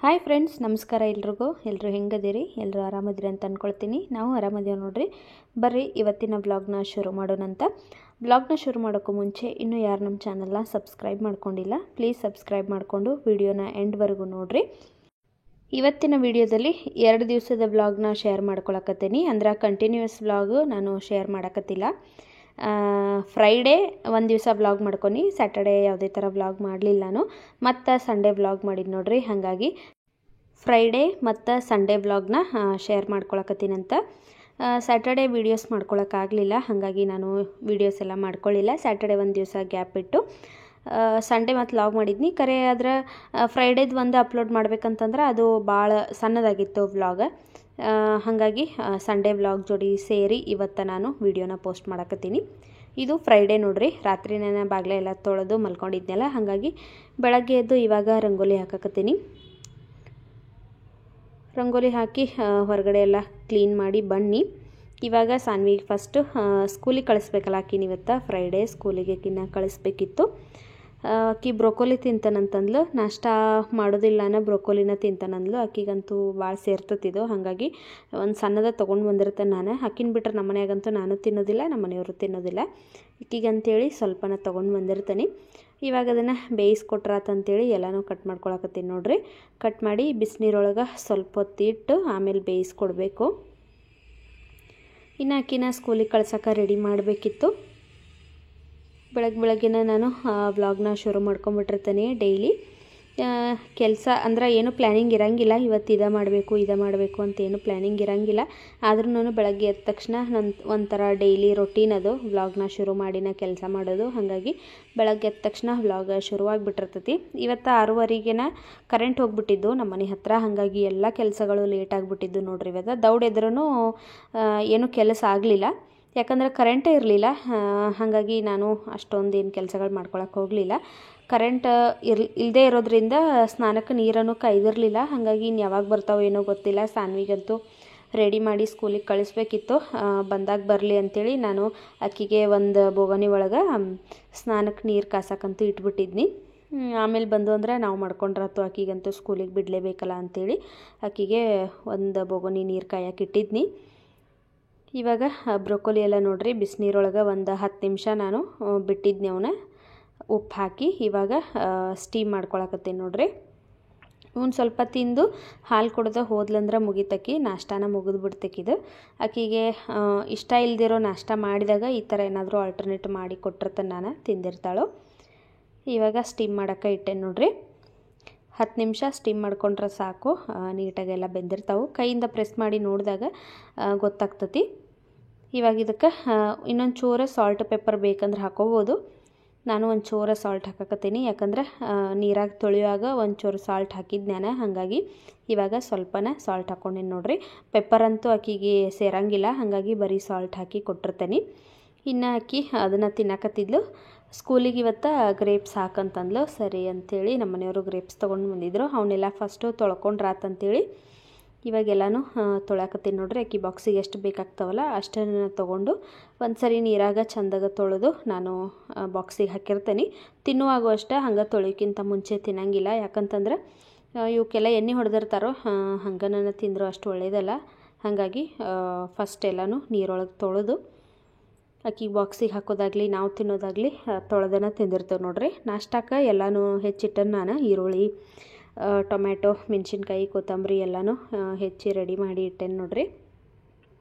Hi friends, ನಮಸ್ಕಾರ ಎಲ್ರಿಗೂ. ಎಲ್ಲರೂ ಹೆಂಗದಿರಿ? ಎಲ್ಲರೂ ಆರಾಮದಿರಿ ಅಂತ ಅಂದ್ಕೊಳ್ತೀನಿ. ನಾವು ಆರಾಮದೇವೆ ನೋಡ್ರಿ. ಬರ್ರಿ ಇವತ್ತಿನ ವ್ಲಾಗ್ನ ಶುರು ಮಾಡೋಣಂತ. ವ್ಲಾಗ್ನ ಶುರು ಮಾಡೋಕ್ಕೂ ಮುಂಚೆ ಇನ್ನೂ ಯಾರು ನಮ್ಮ ಚಾನಲ್ನ ಸಬ್ಸ್ಕ್ರೈಬ್ ಮಾಡ್ಕೊಂಡಿಲ್ಲ, ಪ್ಲೀಸ್ ಸಬ್ಸ್ಕ್ರೈಬ್ ಮಾಡಿಕೊಂಡು ವಿಡಿಯೋನ ಎಂಡ್ವರೆಗೂ ನೋಡಿರಿ. ಇವತ್ತಿನ ವಿಡಿಯೋದಲ್ಲಿ 2 ದಿವಸದ ವ್ಲಾಗ್ನ ಶೇರ್ ಮಾಡ್ಕೊಳಕತ್ತೀನಿ. ಅಂದ್ರೆ ಕಂಟಿನ್ಯೂಸ್ ವ್ಲಾಗು ನಾನು ಶೇರ್ ಮಾಡಕತ್ತಿಲ್ಲ. ಫ್ರೈಡೇ ಒಂದು ದಿವಸ ವ್ಲಾಗ್ ಮಾಡ್ಕೊಂಡು ಸ್ಯಾಟರ್ಡೇ ಯಾವುದೇ ಥರ ವ್ಲಾಗ್ ಮಾಡಲಿಲ್ಲ ನಾನು. ಮತ್ತು ಸಂಡೇ ವ್ಲಾಗ್ ಮಾಡಿದ್ದು ನೋಡ್ರಿ. ಹಾಗಾಗಿ ಫ್ರೈಡೇ ಮತ್ತು ಸಂಡೇ ವ್ಲಾಗ್ನ ಶೇರ್ ಮಾಡ್ಕೊಳಕತ್ತೀನಂತ. ಸ್ಯಾಟರ್ಡೇ ವೀಡಿಯೋಸ್ ಮಾಡ್ಕೊಳಕ್ಕಾಗಲಿಲ್ಲ, ಹಾಗಾಗಿ ನಾನು ವೀಡಿಯೋಸ್ ಎಲ್ಲ ಮಾಡ್ಕೊಳ್ಳಿಲ್ಲ. ಸ್ಯಾಟರ್ಡೇ ಒಂದು ದಿವಸ ಗ್ಯಾಪ್ ಇಟ್ಟು ಸಂಡೇ ಮತ್ತು ವ್ಲಾಗ್ ಮಾಡಿದ್ನಿ. ಕರೆ ಆದ್ರೆ ಫ್ರೈಡೇದು ಒಂದು ಅಪ್ಲೋಡ್ ಮಾಡ್ಬೇಕಂತಂದ್ರೆ ಅದು ಭಾಳ ಸಣ್ಣದಾಗಿತ್ತು ವ್ಲಾಗ್. ಹಾಗಾಗಿ ಸಂಡೇ ವ್ಲಾಗ್ ಜೋಡಿ ಸೇರಿ ಇವತ್ತು ನಾನು ವಿಡಿಯೋನ ಪೋಸ್ಟ್ ಮಾಡಕತ್ತೀನಿ. ಇದು ಫ್ರೈಡೇ ನೋಡ್ರಿ. ರಾತ್ರಿ ನಾನು ಬಾಗಿಲ ಎಲ್ಲ ತೊಳೆದು ಮಲ್ಕೊಂಡಿದ್ನಲ್ಲ, ಹಾಗಾಗಿ ಬೆಳಗ್ಗೆ ಎದ್ದು ಇವಾಗ ರಂಗೋಲಿ ಹಾಕಕತ್ತೀನಿ. ರಂಗೋಲಿ ಹಾಕಿ ಹೊರಗಡೆ ಎಲ್ಲ ಕ್ಲೀನ್ ಮಾಡಿ ಬನ್ನಿ. ಇವಾಗ ಸಾನ್ವಿಗೆ ಫಸ್ಟು ಸ್ಕೂಲಿಗೆ ಕಳಿಸ್ಬೇಕಲ್ಲ, ಆಕಿನ ಇವತ್ತು ಫ್ರೈಡೇ ಸ್ಕೂಲಿಗೆ ಕಳಿಸ್ಬೇಕಿತ್ತು. ಆಕಿ ಬ್ರೊಕೋಲಿ ತಿಂತಾನಂತಂದ್ಲು. ನಾಷ್ಟ ಮಾಡೋದಿಲ್ಲ, ಬ್ರೊಕೋಲಿನ ತಿಂತಾನಂದ್ಲು. ಆಕಿಗಂತೂ ಭಾಳ ಸೇರ್ತತಿದ್ದು, ಹಾಗಾಗಿ ಒಂದು ಸಣ್ಣದ ತೊಗೊಂಡು ಬಂದಿರ್ತೇನೆ ನಾನು. ಆಕಿನ ಬಿಟ್ಟರೆ ನಮ್ಮ ಮನೆಯಾಗಂತೂ ನಾನು ತಿನ್ನೋದಿಲ್ಲ, ನಮ್ಮ ಮನೆಯವರು ತಿನ್ನೋದಿಲ್ಲ. ಆಕಿಗಂತೇಳಿ ಸ್ವಲ್ಪನ ತೊಗೊಂಡು ಬಂದಿರ್ತೇನೆ. ಇವಾಗ ಅದನ್ನು ಬೇಯಿಸ್ಕೊಟ್ರಾತಂತೇಳಿ ಎಲ್ಲನೂ ಕಟ್ ಮಾಡ್ಕೊಳಕತ್ತೀನಿ ನೋಡ್ರಿ. ಕಟ್ ಮಾಡಿ ಬಿಸಿನೀರೊಳಗೆ ಸ್ವಲ್ಪ ಹೊತ್ತು ಇಟ್ಟು ಆಮೇಲೆ ಬೇಯಿಸ್ಕೊಡ್ಬೇಕು. ಇನ್ನು ಆಕಿನ ಸ್ಕೂಲಿಗೆ ಕಳ್ಸೋಕೆ ರೆಡಿ ಮಾಡಬೇಕಿತ್ತು. ಬೆಳಗ್ಗೆನ ನಾನು ವ್ಲಾಗ್ನ ಶುರು ಮಾಡ್ಕೊಂಬಿಟ್ಟಿರ್ತೇನೆ. ಡೈಲಿ ಕೆಲಸ ಅಂದ್ರೆ ಏನು ಪ್ಲ್ಯಾನಿಂಗ್ ಇರೋಂಗಿಲ್ಲ. ಇವತ್ತು ಇದು ಮಾಡಬೇಕು ಅಂತ ಏನು ಪ್ಲ್ಯಾನಿಂಗ್ ಇರೋಂಗಿಲ್ಲ. ಆದ್ರೂ ನಾನು ಬೆಳಗ್ಗೆ ಎದ್ದ ತಕ್ಷಣ ನನ್ನ ಒಂಥರ ಡೈಲಿ ರೊಟೀನ್ ಅದು ವ್ಲಾಗ್ನ ಶುರು ಮಾಡಿನ ಕೆಲಸ ಮಾಡೋದು. ಹಾಗಾಗಿ ಬೆಳಗ್ಗೆ ಎದ್ದ ತಕ್ಷಣ ವ್ಲಾಗ್ ಶುರುವಾಗಿಬಿಟ್ಟಿರ್ತೈತಿ. ಇವತ್ತು 6:30ಗೆನ ಕರೆಂಟ್ ಹೋಗ್ಬಿಟ್ಟಿದ್ದು ನಮ್ಮ ಮನೆ ಹತ್ರ. ಹಾಗಾಗಿ ಎಲ್ಲ ಕೆಲಸಗಳು ಲೇಟ್ ಆಗಿಬಿಟ್ಟಿದ್ದು ನೋಡ್ರಿ. ಇವತ್ತು ದೌಡಿದ್ರೂ ಏನೂ ಕೆಲಸ ಆಗಲಿಲ್ಲ, ಯಾಕಂದರೆ ಕರೆಂಟೇ ಇರಲಿಲ್ಲ. ಹಾಗಾಗಿ ನಾನು ಅಷ್ಟೊಂದೇನು ಕೆಲಸಗಳು ಮಾಡ್ಕೊಳಕ್ಕೆ ಹೋಗಲಿಲ್ಲ. ಕರೆಂಟ್ ಇಲ್ಲದೇ ಇರೋದ್ರಿಂದ ಸ್ನಾನಕ್ಕೆ ನೀರನ್ನು ಕಾಯ್ದಿರಲಿಲ್ಲ. ಹಾಗಾಗಿ ಇನ್ನು ಯಾವಾಗ ಬರ್ತಾವೋ ಏನೋ ಗೊತ್ತಿಲ್ಲ. ಸಾನ್ವಿಗಂತೂ ರೆಡಿ ಮಾಡಿ ಸ್ಕೂಲಿಗೆ ಕಳಿಸ್ಬೇಕಿತ್ತು. ಬಂದಾಗ ಬರಲಿ ಅಂಥೇಳಿ ನಾನು ಅಕ್ಕಿಗೆ ಒಂದು ಬೋಗಣಿ ಒಳಗೆ ಸ್ನಾನಕ್ಕೆ ನೀರು ಕಾಸಕ್ಕಂತೂ ಇಟ್ಬಿಟ್ಟಿದ್ನಿ. ಆಮೇಲೆ ಬಂದು ಅಂದ್ರೆ ನಾವು ಮಾಡ್ಕೊಂಡ್ರಾತು, ಅಕ್ಕಿಗಂತೂ ಸ್ಕೂಲಿಗೆ ಬಿಡಲೇಬೇಕಲ್ಲ ಅಂಥೇಳಿ ಅಕ್ಕಿಗೆ ಒಂದು ಬೋಗಣಿ ನೀರು ಕಾಯಕ್ಕೆ ಇಟ್ಟಿದ್ನಿ. ಇವಾಗ ಬ್ರೊಕೋಲಿ ಎಲ್ಲ ನೋಡ್ರಿ ಬಿಸಿನೀರೊಳಗೆ ಒಂದು 10 ನಿಮಿಷ ನಾನು ಬಿಟ್ಟಿದ್ನಿ ಅವನ್ನ ಉಪ್ಪು ಹಾಕಿ. ಇವಾಗ ಸ್ಟೀಮ್ ಮಾಡ್ಕೊಳಕತ್ತೀನಿ ನೋಡ್ರಿ. ಇವನು ಸ್ವಲ್ಪ ತಿಂದು ಹಾಲು ಕುಡ್ದು ಹೋದ್ಲಂದ್ರೆ ಮುಗಿತಕ್ಕಿ ನಾಷ್ಟಾನ ಮುಗಿದು ಬಿಡ್ತಕ್ಕಿದು. ಆಕಿಗೆ ಇಷ್ಟ ಇಲ್ದಿರೋ ನಾಷ್ಟ ಮಾಡಿದಾಗ ಈ ಥರ ಏನಾದರೂ ಆಲ್ಟರ್ನೇಟ್ ಮಾಡಿ ಕೊಟ್ಟಿರ್ತೇನೆ ನಾನು, ತಿಂದಿರ್ತಾಳು. ಇವಾಗ ಸ್ಟೀಮ್ ಮಾಡೋಕ್ಕೆ ಇಟ್ಟೇನೆ ನೋಡ್ರಿ. 10 ನಿಮಿಷ ಸ್ಟೀಮ್ ಮಾಡ್ಕೊಂಡ್ರೆ ಸಾಕು, ನೀಟಾಗೆಲ್ಲ ಬೆಂದಿರ್ತಾವೆ. ಕೈಯಿಂದ ಪ್ರೆಸ್ ಮಾಡಿ ನೋಡಿದಾಗ ಗೊತ್ತಾಗ್ತತಿ. ಇವಾಗ ಇದಕ್ಕೆ ಇನ್ನೊಂದು ಚೂರು ಸಾಲ್ಟ್ ಪೆಪ್ಪರ್ ಬೇಕಂದ್ರೆ ಹಾಕೋಬೋದು. ನಾನು ಒಂದು ಚೂರು ಸಾಲ್ಟ್ ಹಾಕಕತ್ತೀನಿ, ಯಾಕಂದ್ರೆ ನೀರಾಗಿ ತೊಳೆಯುವಾಗ ಒಂದು ಚೂರು ಸಾಲ್ಟ್ ಹಾಕಿದ್ದು ನಾನು. ಹಾಗಾಗಿ ಇವಾಗ ಸ್ವಲ್ಪನ ಸಾಲ್ಟ್ ಹಾಕ್ಕೊಂಡೇನಿ ನೋಡ್ರಿ. ಪೆಪ್ಪರ್ ಅಂತೂ ಅಕ್ಕಿಗೆ ಸೇರಂಗಿಲ್ಲ, ಹಾಗಾಗಿ ಬರೀ ಸಾಲ್ಟ್ ಹಾಕಿ ಕೊಟ್ಟಿರ್ತೇನೆ. ಇನ್ನು ಅಕ್ಕಿ ಅದನ್ನು ತಿನ್ನಕತ್ತಿದ್ಲು. ಸ್ಕೂಲಿಗೆ ಇವತ್ತು ಗ್ರೇಪ್ಸ್ ಹಾಕಂತಂದ್ಲು. ಸರಿ ಅಂಥೇಳಿ ನಮ್ಮ ಮನೆಯವರು ಗ್ರೇಪ್ಸ್ ತೊಗೊಂಡು ಬಂದಿದ್ರು. ಅವನ್ನೆಲ್ಲ ಫಸ್ಟು ತೊಳ್ಕೊಂಡ್ರಾತಂತೇಳಿ ಇವಾಗೆಲ್ಲನೂ ತೊಳ್ಯಾಕತ್ತೀನಿ ನೋಡ್ರಿ. ಅಕ್ಕಿ ಬಾಕ್ಸಿಗೆ ಎಷ್ಟು ಬೇಕಾಗ್ತಾವಲ್ಲ ಅಷ್ಟನ್ನು ತೊಗೊಂಡು ಒಂದು ಸರಿ ನೀರಾಗ ಚಂದಾಗ ತೊಳೆದು ನಾನು ಬಾಕ್ಸಿಗೆ ಹಾಕಿರ್ತೇನೆ. ತಿನ್ನುವಾಗೂ ಅಷ್ಟೇ ಹಂಗೆ ತೊಳೆಯೋಕ್ಕಿಂತ ಮುಂಚೆ ತಿನ್ನಂಗಿಲ್ಲ, ಯಾಕಂತಂದ್ರೆ ಇವಕ್ಕೆಲ್ಲ ಎಣ್ಣೆ ಹೊಡೆದಿರ್ತಾರೋ, ಹಂಗೆ ನಾನು ತಿಂದರೂ ಅಷ್ಟು ಒಳ್ಳೆಯದಲ್ಲ. ಹಾಗಾಗಿ ಫಸ್ಟ್ ಎಲ್ಲನೂ ನೀರೊಳಗೆ ತೊಳೆದು ಅಕ್ಕಿಗೆ ಬಾಕ್ಸಿಗೆ ಹಾಕೋದಾಗಲಿ ನಾವು ತಿನ್ನೋದಾಗಲಿ ತೊಳೆದನ ತಿಂದಿರ್ತೇವೆ ನೋಡ್ರಿ. ನಾಷ್ಟಕ್ಕೆ ಎಲ್ಲನೂ ಹೆಚ್ಚಿಟ್ಟನು ನಾನು. ಈರುಳ್ಳಿ, ಟೊಮ್ಯಾಟೊ, ಮೆಣಸಿನ್ಕಾಯಿ, ಕೊತ್ತಂಬರಿ ಎಲ್ಲನೂ ಹೆಚ್ಚಿ ರೆಡಿ ಮಾಡಿ ಇಟ್ಟೇನೆ ನೋಡ್ರಿ.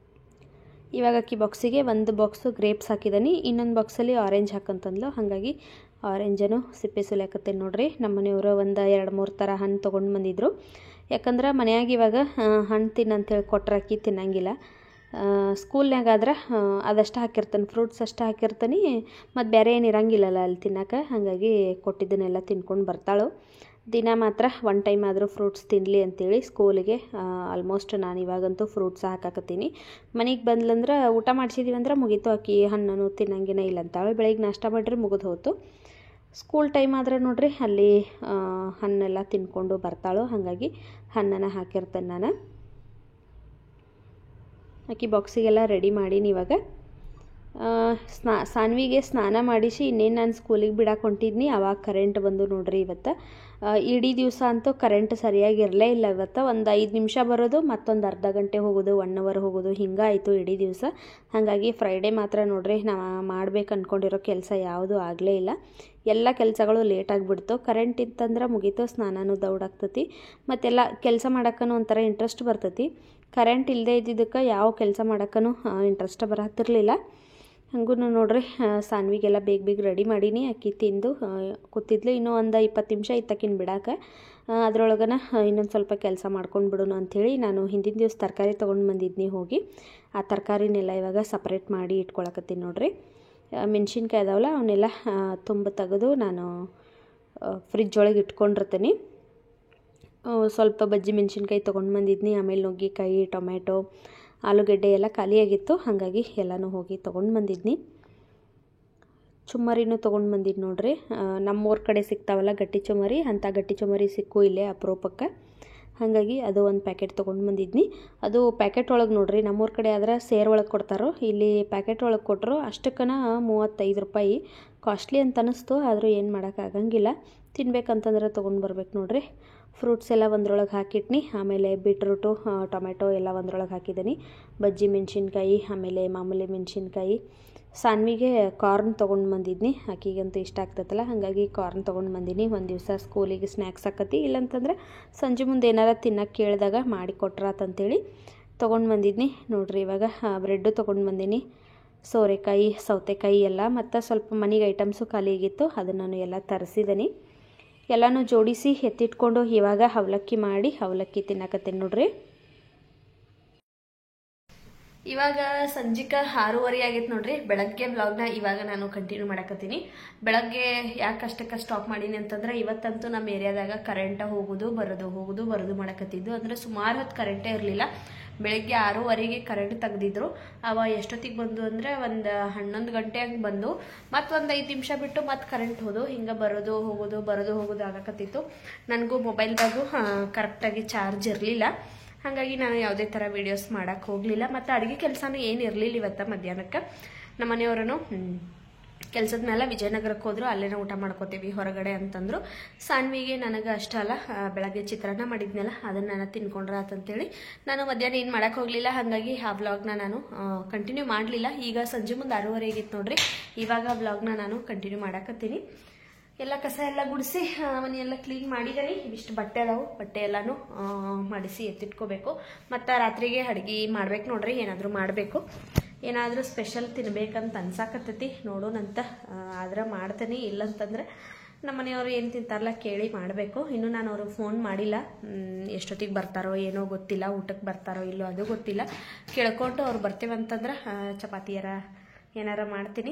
ಇವಾಗ ಅಕ್ಕಿ ಬಾಕ್ಸಿಗೆ ಒಂದು ಬಾಕ್ಸು ಗ್ರೇಪ್ಸ್ ಹಾಕಿದ್ದೀನಿ, ಇನ್ನೊಂದು ಬಾಕ್ಸಲ್ಲಿ ಆರೆಂಜ್ ಹಾಕಂತಂದ್ಲು. ಹಾಗಾಗಿ ಆರೆಂಜನ್ನು ಸಿಪ್ಪೆ ಸುಲಿಯಾಕತ್ತೇನೆ ನೋಡ್ರಿ. ನಮ್ಮ ಮನೆಯವರು ಒಂದು 2-3 ಥರ ಹಣ್ಣು ತೊಗೊಂಡು ಬಂದಿದ್ರು. ಯಾಕಂದ್ರೆ ಮನೆಯಾಗ ಇವಾಗ ಹಣ್ಣು ತಿನ್ನಂತೇಳಿ ಕೊಟ್ಟರೆ ಅಕ್ಕಿ ತಿನ್ನಂಗಿಲ್ಲ. ಸ್ಕೂಲ್ನಾಗಾದ್ರೆ ಅದಷ್ಟು ಹಾಕಿರ್ತಾನೆ, ಫ್ರೂಟ್ಸ್ ಅಷ್ಟು ಹಾಕಿರ್ತಾನೆ, ಮತ್ತು ಬೇರೆ ಏನು ಇರಂಗಿಲ್ಲಲ್ಲ ಅಲ್ಲಿ ತಿನ್ನೋಕೆ. ಹಾಗಾಗಿ ಕೊಟ್ಟಿದ್ದನ್ನೆಲ್ಲ ತಿನ್ಕೊಂಡು ಬರ್ತಾಳು. ದಿನ ಮಾತ್ರ 1 ಟೈಮ್ ಆದರೂ ಫ್ರೂಟ್ಸ್ ತಿನ್ನಲಿ ಅಂತೇಳಿ ಸ್ಕೂಲಿಗೆ ಆಲ್ಮೋಸ್ಟ್ ನಾನು ಇವಾಗಂತೂ ಫ್ರೂಟ್ಸ್ ಹಾಕಾಕತ್ತೀನಿ. ಮನೆಗೆ ಬಂದ್ಲಂದ್ರೆ ಊಟ ಮಾಡಿಸಿದೀವಿ ಅಂದ್ರೆ ಮುಗೀತು, ಅಕ್ಕಿ ಹಣ್ಣನ್ನು ತಿನ್ನಂಗೇನೇ ಇಲ್ಲ ಅಂತಾಳೆ. ಬೆಳಗ್ಗೆ ನಾಷ್ಟ ಮಾಡಿದ್ರೆ ಮುಗಿದು ಹೋಯ್ತು. ಸ್ಕೂಲ್ ಟೈಮ್ ಆದರೆ ನೋಡ್ರಿ ಅಲ್ಲಿ ಹಣ್ಣೆಲ್ಲ ತಿನ್ಕೊಂಡು ಬರ್ತಾಳು. ಹಾಗಾಗಿ ಹಣ್ಣನ್ನು ಹಾಕಿರ್ತೇನೆ ನಾನು. ಅಕ್ಕಿ ಬಾಕ್ಸಿಗೆಲ್ಲ ರೆಡಿ ಮಾಡೀನಿ. ಇವಾಗ ಸಾನ್ವಿಗೆ ಸ್ನಾನ ಮಾಡಿಸಿ ಇನ್ನೇನು ನಾನು ಸ್ಕೂಲಿಗೆ ಬಿಡಕ್ಕೆ ಹೊಂಟಿದ್ನಿ, ಆವಾಗ ಕರೆಂಟ್ ಬಂದು ನೋಡ್ರಿ. ಇವತ್ತು ಇಡೀ ದಿವಸ ಅಂತೂ ಕರೆಂಟ್ ಸರಿಯಾಗಿರಲೇ ಇಲ್ಲ. ಇವತ್ತು ಒಂದು 5 ನಿಮಿಷ ಬರೋದು, ಮತ್ತೊಂದು ಅರ್ಧ ಗಂಟೆ ಹೋಗೋದು, 1 ಅವರ್ ಹೋಗೋದು, ಹಿಂಗಾಯಿತು ಇಡೀ ದಿವಸ. ಹಾಗಾಗಿ ಫ್ರೈಡೇ ಮಾತ್ರ ನೋಡ್ರಿ ನಾವು ಮಾಡ್ಬೇಕು ಅಂದ್ಕೊಂಡಿರೋ ಕೆಲಸ ಯಾವುದೂ ಆಗಲೇ ಇಲ್ಲ. ಎಲ್ಲ ಕೆಲಸಗಳು ಲೇಟಾಗಿಬಿಡ್ತು. ಕರೆಂಟ್ ಇತ್ತಂದ್ರೆ ಮುಗೀತು, ಸ್ನಾನನೂ ದೌಡಾಗ್ತತಿ, ಮತ್ತೆಲ್ಲ ಕೆಲಸ ಮಾಡೋಕ್ಕೂ ಒಂಥರ ಇಂಟ್ರೆಸ್ಟ್ ಬರ್ತೈತಿ. ಕರೆಂಟ್ ಇಲ್ಲದೆ ಇದ್ದಿದ್ದಕ್ಕೆ ಯಾವ ಕೆಲಸ ಮಾಡೋಕ್ಕೂ ಇಂಟ್ರೆಸ್ಟ್ ಬರತ್ತಿರಲಿಲ್ಲ. ಹಂಗೂ ನೋಡ್ರಿ ಸಾನ್ವಿಗೆಲ್ಲ ಬೇಗ ರೆಡಿ ಮಾಡೀನಿ. ಅಕ್ಕಿ ತಿಂದು ಕೂತಿದ್ಲು. ಇನ್ನೂ ಒಂದು 20 ನಿಮಿಷ ಇತ್ತಕ್ಕಿನ ಬಿಡಾಕ. ಅದರೊಳಗನ ಇನ್ನೊಂದು ಸ್ವಲ್ಪ ಕೆಲಸ ಮಾಡ್ಕೊಂಡು ಬಿಡೋಣ ಅಂಥೇಳಿ ನಾನು ಹಿಂದಿನ ದಿವಸ ತರಕಾರಿ ತೊಗೊಂಡು ಬಂದಿದ್ನಿ ಹೋಗಿ. ಆ ತರಕಾರಿನೆಲ್ಲ ಇವಾಗ ಸಪ್ರೇಟ್ ಮಾಡಿ ಇಟ್ಕೊಳಕತ್ತೀನಿ ನೋಡ್ರಿ. ಮೆಣಸಿನ್ಕಾಯಿ ಅದಾವಲ್ಲ ಅವನ್ನೆಲ್ಲ ತುಂಬ ತೆಗೆದು ನಾನು ಫ್ರಿಜ್ ಒಳಗೆ ಇಟ್ಕೊಂಡಿರ್ತೀನಿ. ಸ್ವಲ್ಪ ಬಜ್ಜಿ ಮೆಣಸಿನ್ಕಾಯಿ ತೊಗೊಂಡು ಬಂದಿದ್ನಿ. ಆಮೇಲೆ ನುಗ್ಗೆಕಾಯಿ, ಟೊಮೆಟೊ, ಆಲೂಗಡ್ಡೆ ಎಲ್ಲ ಖಾಲಿಯಾಗಿತ್ತು. ಹಾಗಾಗಿ ಎಲ್ಲನೂ ಹೋಗಿ ತೊಗೊಂಡು ಬಂದಿದ್ನಿ. ಚುಮ್ಮರಿನೂ ತೊಗೊಂಡು ಬಂದಿದ್ದು ನೋಡ್ರಿ. ನಮ್ಮೂರ ಕಡೆ ಸಿಗ್ತಾವಲ್ಲ ಗಟ್ಟಿ ಚುಮ್ಮರಿ, ಅಂಥ ಗಟ್ಟಿ ಚುಮ್ಮರಿ ಸಿಕ್ಕು ಇಲ್ಲೇ ಅಪರೂಪಕ್ಕೆ. ಹಾಗಾಗಿ ಅದು ಒಂದು ಪ್ಯಾಕೆಟ್ ತೊಗೊಂಡು ಬಂದಿದ್ನಿ. ಅದು ಪ್ಯಾಕೆಟ್ ಒಳಗೆ ನೋಡ್ರಿ, ನಮ್ಮೂರ ಕಡೆ ಆದ್ರೆ ಸೇರ್ ಒಳಗೆ ಕೊಡ್ತಾರೋ, ಇಲ್ಲಿ ಪ್ಯಾಕೆಟ್ ಒಳಗೆ ಕೊಟ್ಟರು. ಅಷ್ಟಕ್ಕನ 35 ರೂಪಾಯಿ. ಕಾಸ್ಟ್ಲಿ ಅಂತ ಅನ್ನಿಸ್ತು, ಆದರೂ ಏನು ಮಾಡೋಕ್ಕಾಗಂಗಿಲ್ಲ. ತಿನ್ಬೇಕಂತಂದ್ರೆ ತೊಗೊಂಡು ಬರ್ಬೇಕು ನೋಡ್ರಿ. ಫ್ರೂಟ್ಸ್ ಎಲ್ಲ ಒಂದ್ರೊಳಗೆ ಹಾಕಿಟ್ನಿ. ಆಮೇಲೆ ಬೀಟ್ರೂಟು, ಟೊಮೆಟೊ ಎಲ್ಲ ಒಂದ್ರೊಳಗೆ ಹಾಕಿದ್ದೀನಿ. ಬಜ್ಜಿ ಮೆಣಸಿನ್ಕಾಯಿ, ಆಮೇಲೆ ಮಾಮೂಲಿ ಮೆಣಸಿನ್ಕಾಯಿ. ಸಾನ್ವಿಗೆ ಕಾರ್ನ್ ತೊಗೊಂಡು ಬಂದಿದ್ನಿ. ಆಕಿಗಂತೂ ಇಷ್ಟ ಆಗ್ತೈತಲ್ಲ, ಹಾಗಾಗಿ ಕಾರ್ನ್ ತೊಗೊಂಡು ಬಂದೀನಿ. ಒಂದು ದಿವಸ ಸ್ಕೂಲಿಗೆ ಸ್ನ್ಯಾಕ್ಸ್ ಆಕತಿ, ಇಲ್ಲಂತಂದ್ರೆ ಸಂಜೆ ಮುಂದೆ ಏನಾರ ತಿನ್ನೋಕ್ಕೆ ಕೇಳಿದಾಗ ಮಾಡಿ ಕೊಟ್ರಾತಂತೇಳಿ ತೊಗೊಂಡು ಬಂದಿದ್ನಿ ನೋಡ್ರಿ. ಇವಾಗ ಬ್ರೆಡ್ಡು ತೊಗೊಂಡು ಬಂದೀನಿ. ಸೋರೆಕಾಯಿ, ಸೌತೆಕಾಯಿ ಎಲ್ಲ, ಮತ್ತು ಸ್ವಲ್ಪ ಮನೆಗೆ ಐಟಮ್ಸು ಖಾಲಿ ಆಗಿತ್ತು, ಅದನ್ನು ನಾನು ಎಲ್ಲ ತರಿಸಿದ್ದೀನಿ. ಎಲ್ಲನೂ ಜೋಡಿಸಿ ಎತ್ತಿಟ್ಕೊಂಡು ಇವಾಗ ಅವಲಕ್ಕಿ ಮಾಡಿ ಅವಲಕ್ಕಿ ತಿನ್ನಕತ್ತೀನಿ ನೋಡ್ರಿ. ಇವಾಗ ಸಂಜಿಕ 6:30 ಆಗೈತೆ ನೋಡ್ರಿ. ಬೆಳಗ್ಗೆ ವ್ಲಾಗ್ನ ಇವಾಗ ನಾನು ಕಂಟಿನ್ಯೂ ಮಾಡಕತ್ತೀನಿ. ಬೆಳಗ್ಗೆ ಯಾಕೆ ಅಷ್ಟಕ್ಕೆ ಸ್ಟಾಪ್ ಮಾಡೀನಿ ಅಂತಂದ್ರೆ, ಇವತ್ತಂತೂ ನಮ್ಮ ಏರಿಯಾದಾಗ ಕರೆಂಟ ಹೋಗೋದು ಬರೋದು ಮಾಡಕತ್ತಿದ್ದು. ಅಂದರೆ ಸುಮಾರು ಹೊತ್ತು ಕರೆಂಟೇ ಇರಲಿಲ್ಲ. ಬೆಳಗ್ಗೆ 6:30ಗೆ ಕರೆಂಟ್ ತೆಗ್ದಿದ್ರು. ಅವ ಎಷ್ಟೊತ್ತಿಗೆ ಬಂದು ಅಂದರೆ ಒಂದು 11 ಗಂಟೆ ಹಂಗೆ ಬಂದು, ಮತ್ತು ಒಂದು 5 ನಿಮಿಷ ಬಿಟ್ಟು ಮತ್ತೆ ಕರೆಂಟ್ ಹೋದು. ಹಿಂಗೆ ಬರೋದು ಹೋಗೋದು ಆಗಕತ್ತಿತ್ತು. ನನಗೂ ಮೊಬೈಲ್ದಾಗೂ ಕರೆಕ್ಟಾಗಿ ಚಾರ್ಜ್ ಇರಲಿಲ್ಲ. ಹಾಗಾಗಿ ನಾನು ಯಾವುದೇ ಥರ ವೀಡಿಯೋಸ್ ಮಾಡೋಕ್ಕೆ ಹೋಗಲಿಲ್ಲ. ಮತ್ತು ಅಡುಗೆ ಕೆಲಸನೂ ಏನು ಇರಲಿಲ್ಲ ಇವತ್ತು ಮಧ್ಯಾಹ್ನಕ್ಕೆ. ನಮ್ಮ ಮನೆಯವರನ್ನು ಕೆಲಸದ ಮೇಲೆ ವಿಜಯನಗರಕ್ಕೆ ಹೋದ್ರು, ಅಲ್ಲೇನೋ ಊಟ ಮಾಡ್ಕೋತೀವಿ ಹೊರಗಡೆ ಅಂತಂದರು. ಸಾನ್ವಿಗೆ ನನಗೆ ಅಷ್ಟ ಅಲ್ಲ, ಬೆಳಗ್ಗೆ ಚಿತ್ರಾನ್ನ ಮಾಡಿದ್ನಲ್ಲ ಅದನ್ನು ನಾನು ತಿನ್ಕೊಂಡ್ರಾತಂತೇಳಿ ನಾನು ಮಧ್ಯಾಹ್ನ ಏನು ಮಾಡೋಕ್ಕೆ ಹೋಗಲಿಲ್ಲ. ಹಾಗಾಗಿ ಆ ವ್ಲಾಗ್ನ ನಾನು ಕಂಟಿನ್ಯೂ ಮಾಡಲಿಲ್ಲ. ಈಗ ಸಂಜೆ ಮುಂದೆ 6:30 ಆಗಿತ್ತು ನೋಡ್ರಿ. ಇವಾಗ ವ್ಲಾಗ್ನ ನಾನು ಕಂಟಿನ್ಯೂ ಮಾಡಕತ್ತೀನಿ. ಎಲ್ಲ ಕಸ ಎಲ್ಲ ಗುಡಿಸಿ ಮನೆಯೆಲ್ಲ ಕ್ಲೀನ್ ಮಾಡಿದ್ದೀನಿ. ಇವಿಷ್ಟು ಬಟ್ಟೆ ಅದಾವು, ಬಟ್ಟೆ ಎಲ್ಲನೂ ಮಾಡಿಸಿ ಎತ್ತಿಟ್ಕೋಬೇಕು. ಮತ್ತು ರಾತ್ರಿಗೆ ಅಡುಗೆ ಮಾಡ್ಬೇಕು ನೋಡ್ರಿ. ಏನಾದರೂ ಮಾಡಬೇಕು, ಏನಾದರೂ ಸ್ಪೆಷಲ್ ತಿನ್ಬೇಕಂತ ಅನ್ಸಾಕತ್ತೈತಿ. ನೋಡೋಣಂತ ಆದ್ರೆ ಮಾಡ್ತೀನಿ. ಇಲ್ಲಂತಂದ್ರೆ ನಮ್ಮ ಮನೆಯವರು ಏನು ತಿಂತಾರಲ್ಲ ಕೇಳಿ ಮಾಡಬೇಕು. ಇನ್ನೂ ನಾನು ಅವ್ರಿಗೆ ಫೋನ್ ಮಾಡಿಲ್ಲ. ಎಷ್ಟೊತ್ತಿಗೆ ಬರ್ತಾರೋ ಏನೋ ಗೊತ್ತಿಲ್ಲ, ಊಟಕ್ಕೆ ಬರ್ತಾರೋ ಇಲ್ಲೋ ಅದು ಗೊತ್ತಿಲ್ಲ. ಕೇಳ್ಕೊಂಡು ಅವ್ರು ಬರ್ತೀವಂತಂದ್ರೆ ಚಪಾತಿಯರ ಏನಾರ ಮಾಡ್ತೀನಿ,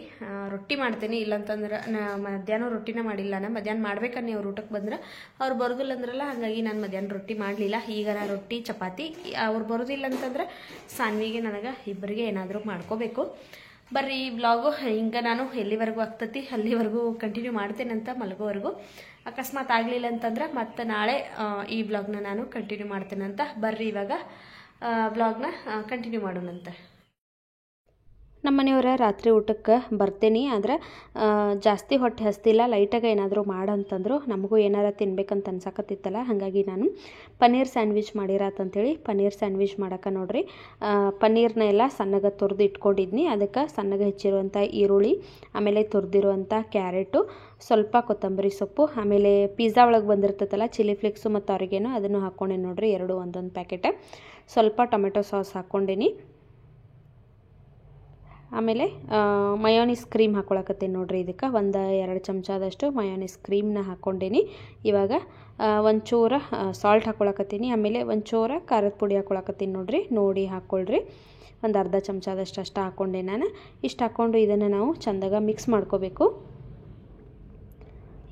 ರೊಟ್ಟಿ ಮಾಡ್ತೀನಿ. ಇಲ್ಲಂತಂದ್ರೆ ಮಧ್ಯಾಹ್ನ ರೊಟ್ಟಿನ ಮಾಡಿಲ್ಲ. ನಾನು ಮಧ್ಯಾಹ್ನ ಮಾಡ್ಬೇಕನ್ನಿ ಅವ್ರು ಊಟಕ್ಕೆ ಬಂದ್ರೆ. ಅವ್ರು ಬರೋದಿಲ್ಲ ಅಂದ್ರಲ್ಲ, ಹಾಗಾಗಿ ನಾನು ಮಧ್ಯಾಹ್ನ ರೊಟ್ಟಿ ಮಾಡಲಿಲ್ಲ. ಈಗ ನಾನು ರೊಟ್ಟಿ ಚಪಾತಿ, ಅವ್ರು ಬರೋದಿಲ್ಲ ಅಂತಂದ್ರೆ ಸಾನ್ವಿಗೆ ನನಗೆ ಇಬ್ಬರಿಗೆ ಏನಾದರೂ ಮಾಡ್ಕೋಬೇಕು. ಬರ್ರಿ ಈ ಬ್ಲಾಗು ಹಿಂಗೆ ನಾನು ಎಲ್ಲಿವರೆಗೂ ಆಗ್ತತಿ ಅಲ್ಲಿವರೆಗೂ ಕಂಟಿನ್ಯೂ ಮಾಡ್ತೇನೆ ಅಂತ ಮಲಗೋವರೆಗೂ. ಅಕಸ್ಮಾತ್ ಆಗಲಿಲ್ಲ ಅಂತಂದ್ರೆ ಮತ್ತೆ ನಾಳೆ ಈ ಬ್ಲಾಗ್ನ ನಾನು ಕಂಟಿನ್ಯೂ ಮಾಡ್ತೇನೆ ಅಂತ. ಬರ್ರಿ ಇವಾಗ ಬ್ಲಾಗ್ನ ಕಂಟಿನ್ಯೂ ಮಾಡೋಣಂತೆ. ನಮ್ಮ ಮನೆಯವರ ರಾತ್ರಿ ಊಟಕ್ಕೆ ಬರ್ತೇನೆ. ಆದರೆ ಜಾಸ್ತಿ ಹೊಟ್ಟೆ ಹಸ್ತಿಲ್ಲ, ಲೈಟಾಗಿ ಏನಾದರೂ ಮಾಡಂತಂದ್ರು. ನಮಗೂ ಏನಾರ ತಿನ್ಬೇಕಂತ ಅನ್ಸಾಕತ್ತಿತ್ತಲ್ಲ, ಹಾಗಾಗಿ ನಾನು ಪನ್ನೀರ್ ಸ್ಯಾಂಡ್ವಿಚ್ ಮಾಡಿರಾತಂತೇಳಿ ಪನ್ನೀರ್ ಸ್ಯಾಂಡ್ವಿಚ್ ಮಾಡೋಕೆ ನೋಡ್ರಿ. ಪನ್ನೀರ್ನ ಎಲ್ಲ ಸಣ್ಣಗೆ ತುರಿದು ಇಟ್ಕೊಂಡಿದ್ನಿ. ಅದಕ್ಕೆ ಸಣ್ಣಗೆ ಹೆಚ್ಚಿರುವಂಥ ಈರುಳ್ಳಿ, ಆಮೇಲೆ ತುರಿದಿರುವಂಥ ಕ್ಯಾರೆಟು, ಸ್ವಲ್ಪ ಕೊತ್ತಂಬರಿ ಸೊಪ್ಪು, ಆಮೇಲೆ ಪಿಜ್ಜಾ ಒಳಗೆ ಬಂದಿರ್ತೈತಲ್ಲ ಚಿಲ್ಲಿ ಫ್ಲೇಕ್ಸು ಮತ್ತು ಆರಿಗೇನೋ, ಅದನ್ನು ಹಾಕ್ಕೊಂಡೇನಿ ನೋಡ್ರಿ. 2 ಒಂದೊಂದು ಪ್ಯಾಕೆಟ್. ಸ್ವಲ್ಪ ಟೊಮೆಟೊ ಸಾಸ್ ಹಾಕ್ಕೊಂಡೇನಿ. ಆಮೇಲೆ ಮಯೋನೀಸ್ ಕ್ರೀಮ್ ಹಾಕ್ಕೊಳಕತ್ತೀನಿ ನೋಡ್ರಿ. ಇದಕ್ಕೆ 1-2 ಚಮಚದಷ್ಟು ಮಯೋನೀಸ್ ಕ್ರೀಮ್ನ ಹಾಕ್ಕೊಂಡೇನಿ. ಇವಾಗ ಒಂಚೂರ ಸಾಲ್ಟ್ ಹಾಕ್ಕೊಳಕತ್ತೀನಿ. ಆಮೇಲೆ ಒಂಚೂರ ಖಾರದ ಪುಡಿ ಹಾಕ್ಕೊಳಕತ್ತೀನಿ ನೋಡ್ರಿ. ನೋಡಿ ಹಾಕ್ಕೊಳ್ರಿ. ಒಂದು ಅರ್ಧ ಚಮಚದಷ್ಟು ಅಷ್ಟು ಹಾಕ್ಕೊಂಡೆ ನಾನು. ಇಷ್ಟು ಹಾಕ್ಕೊಂಡು ಇದನ್ನು ನಾವು ಚೆಂದಾಗ ಮಿಕ್ಸ್ ಮಾಡ್ಕೋಬೇಕು.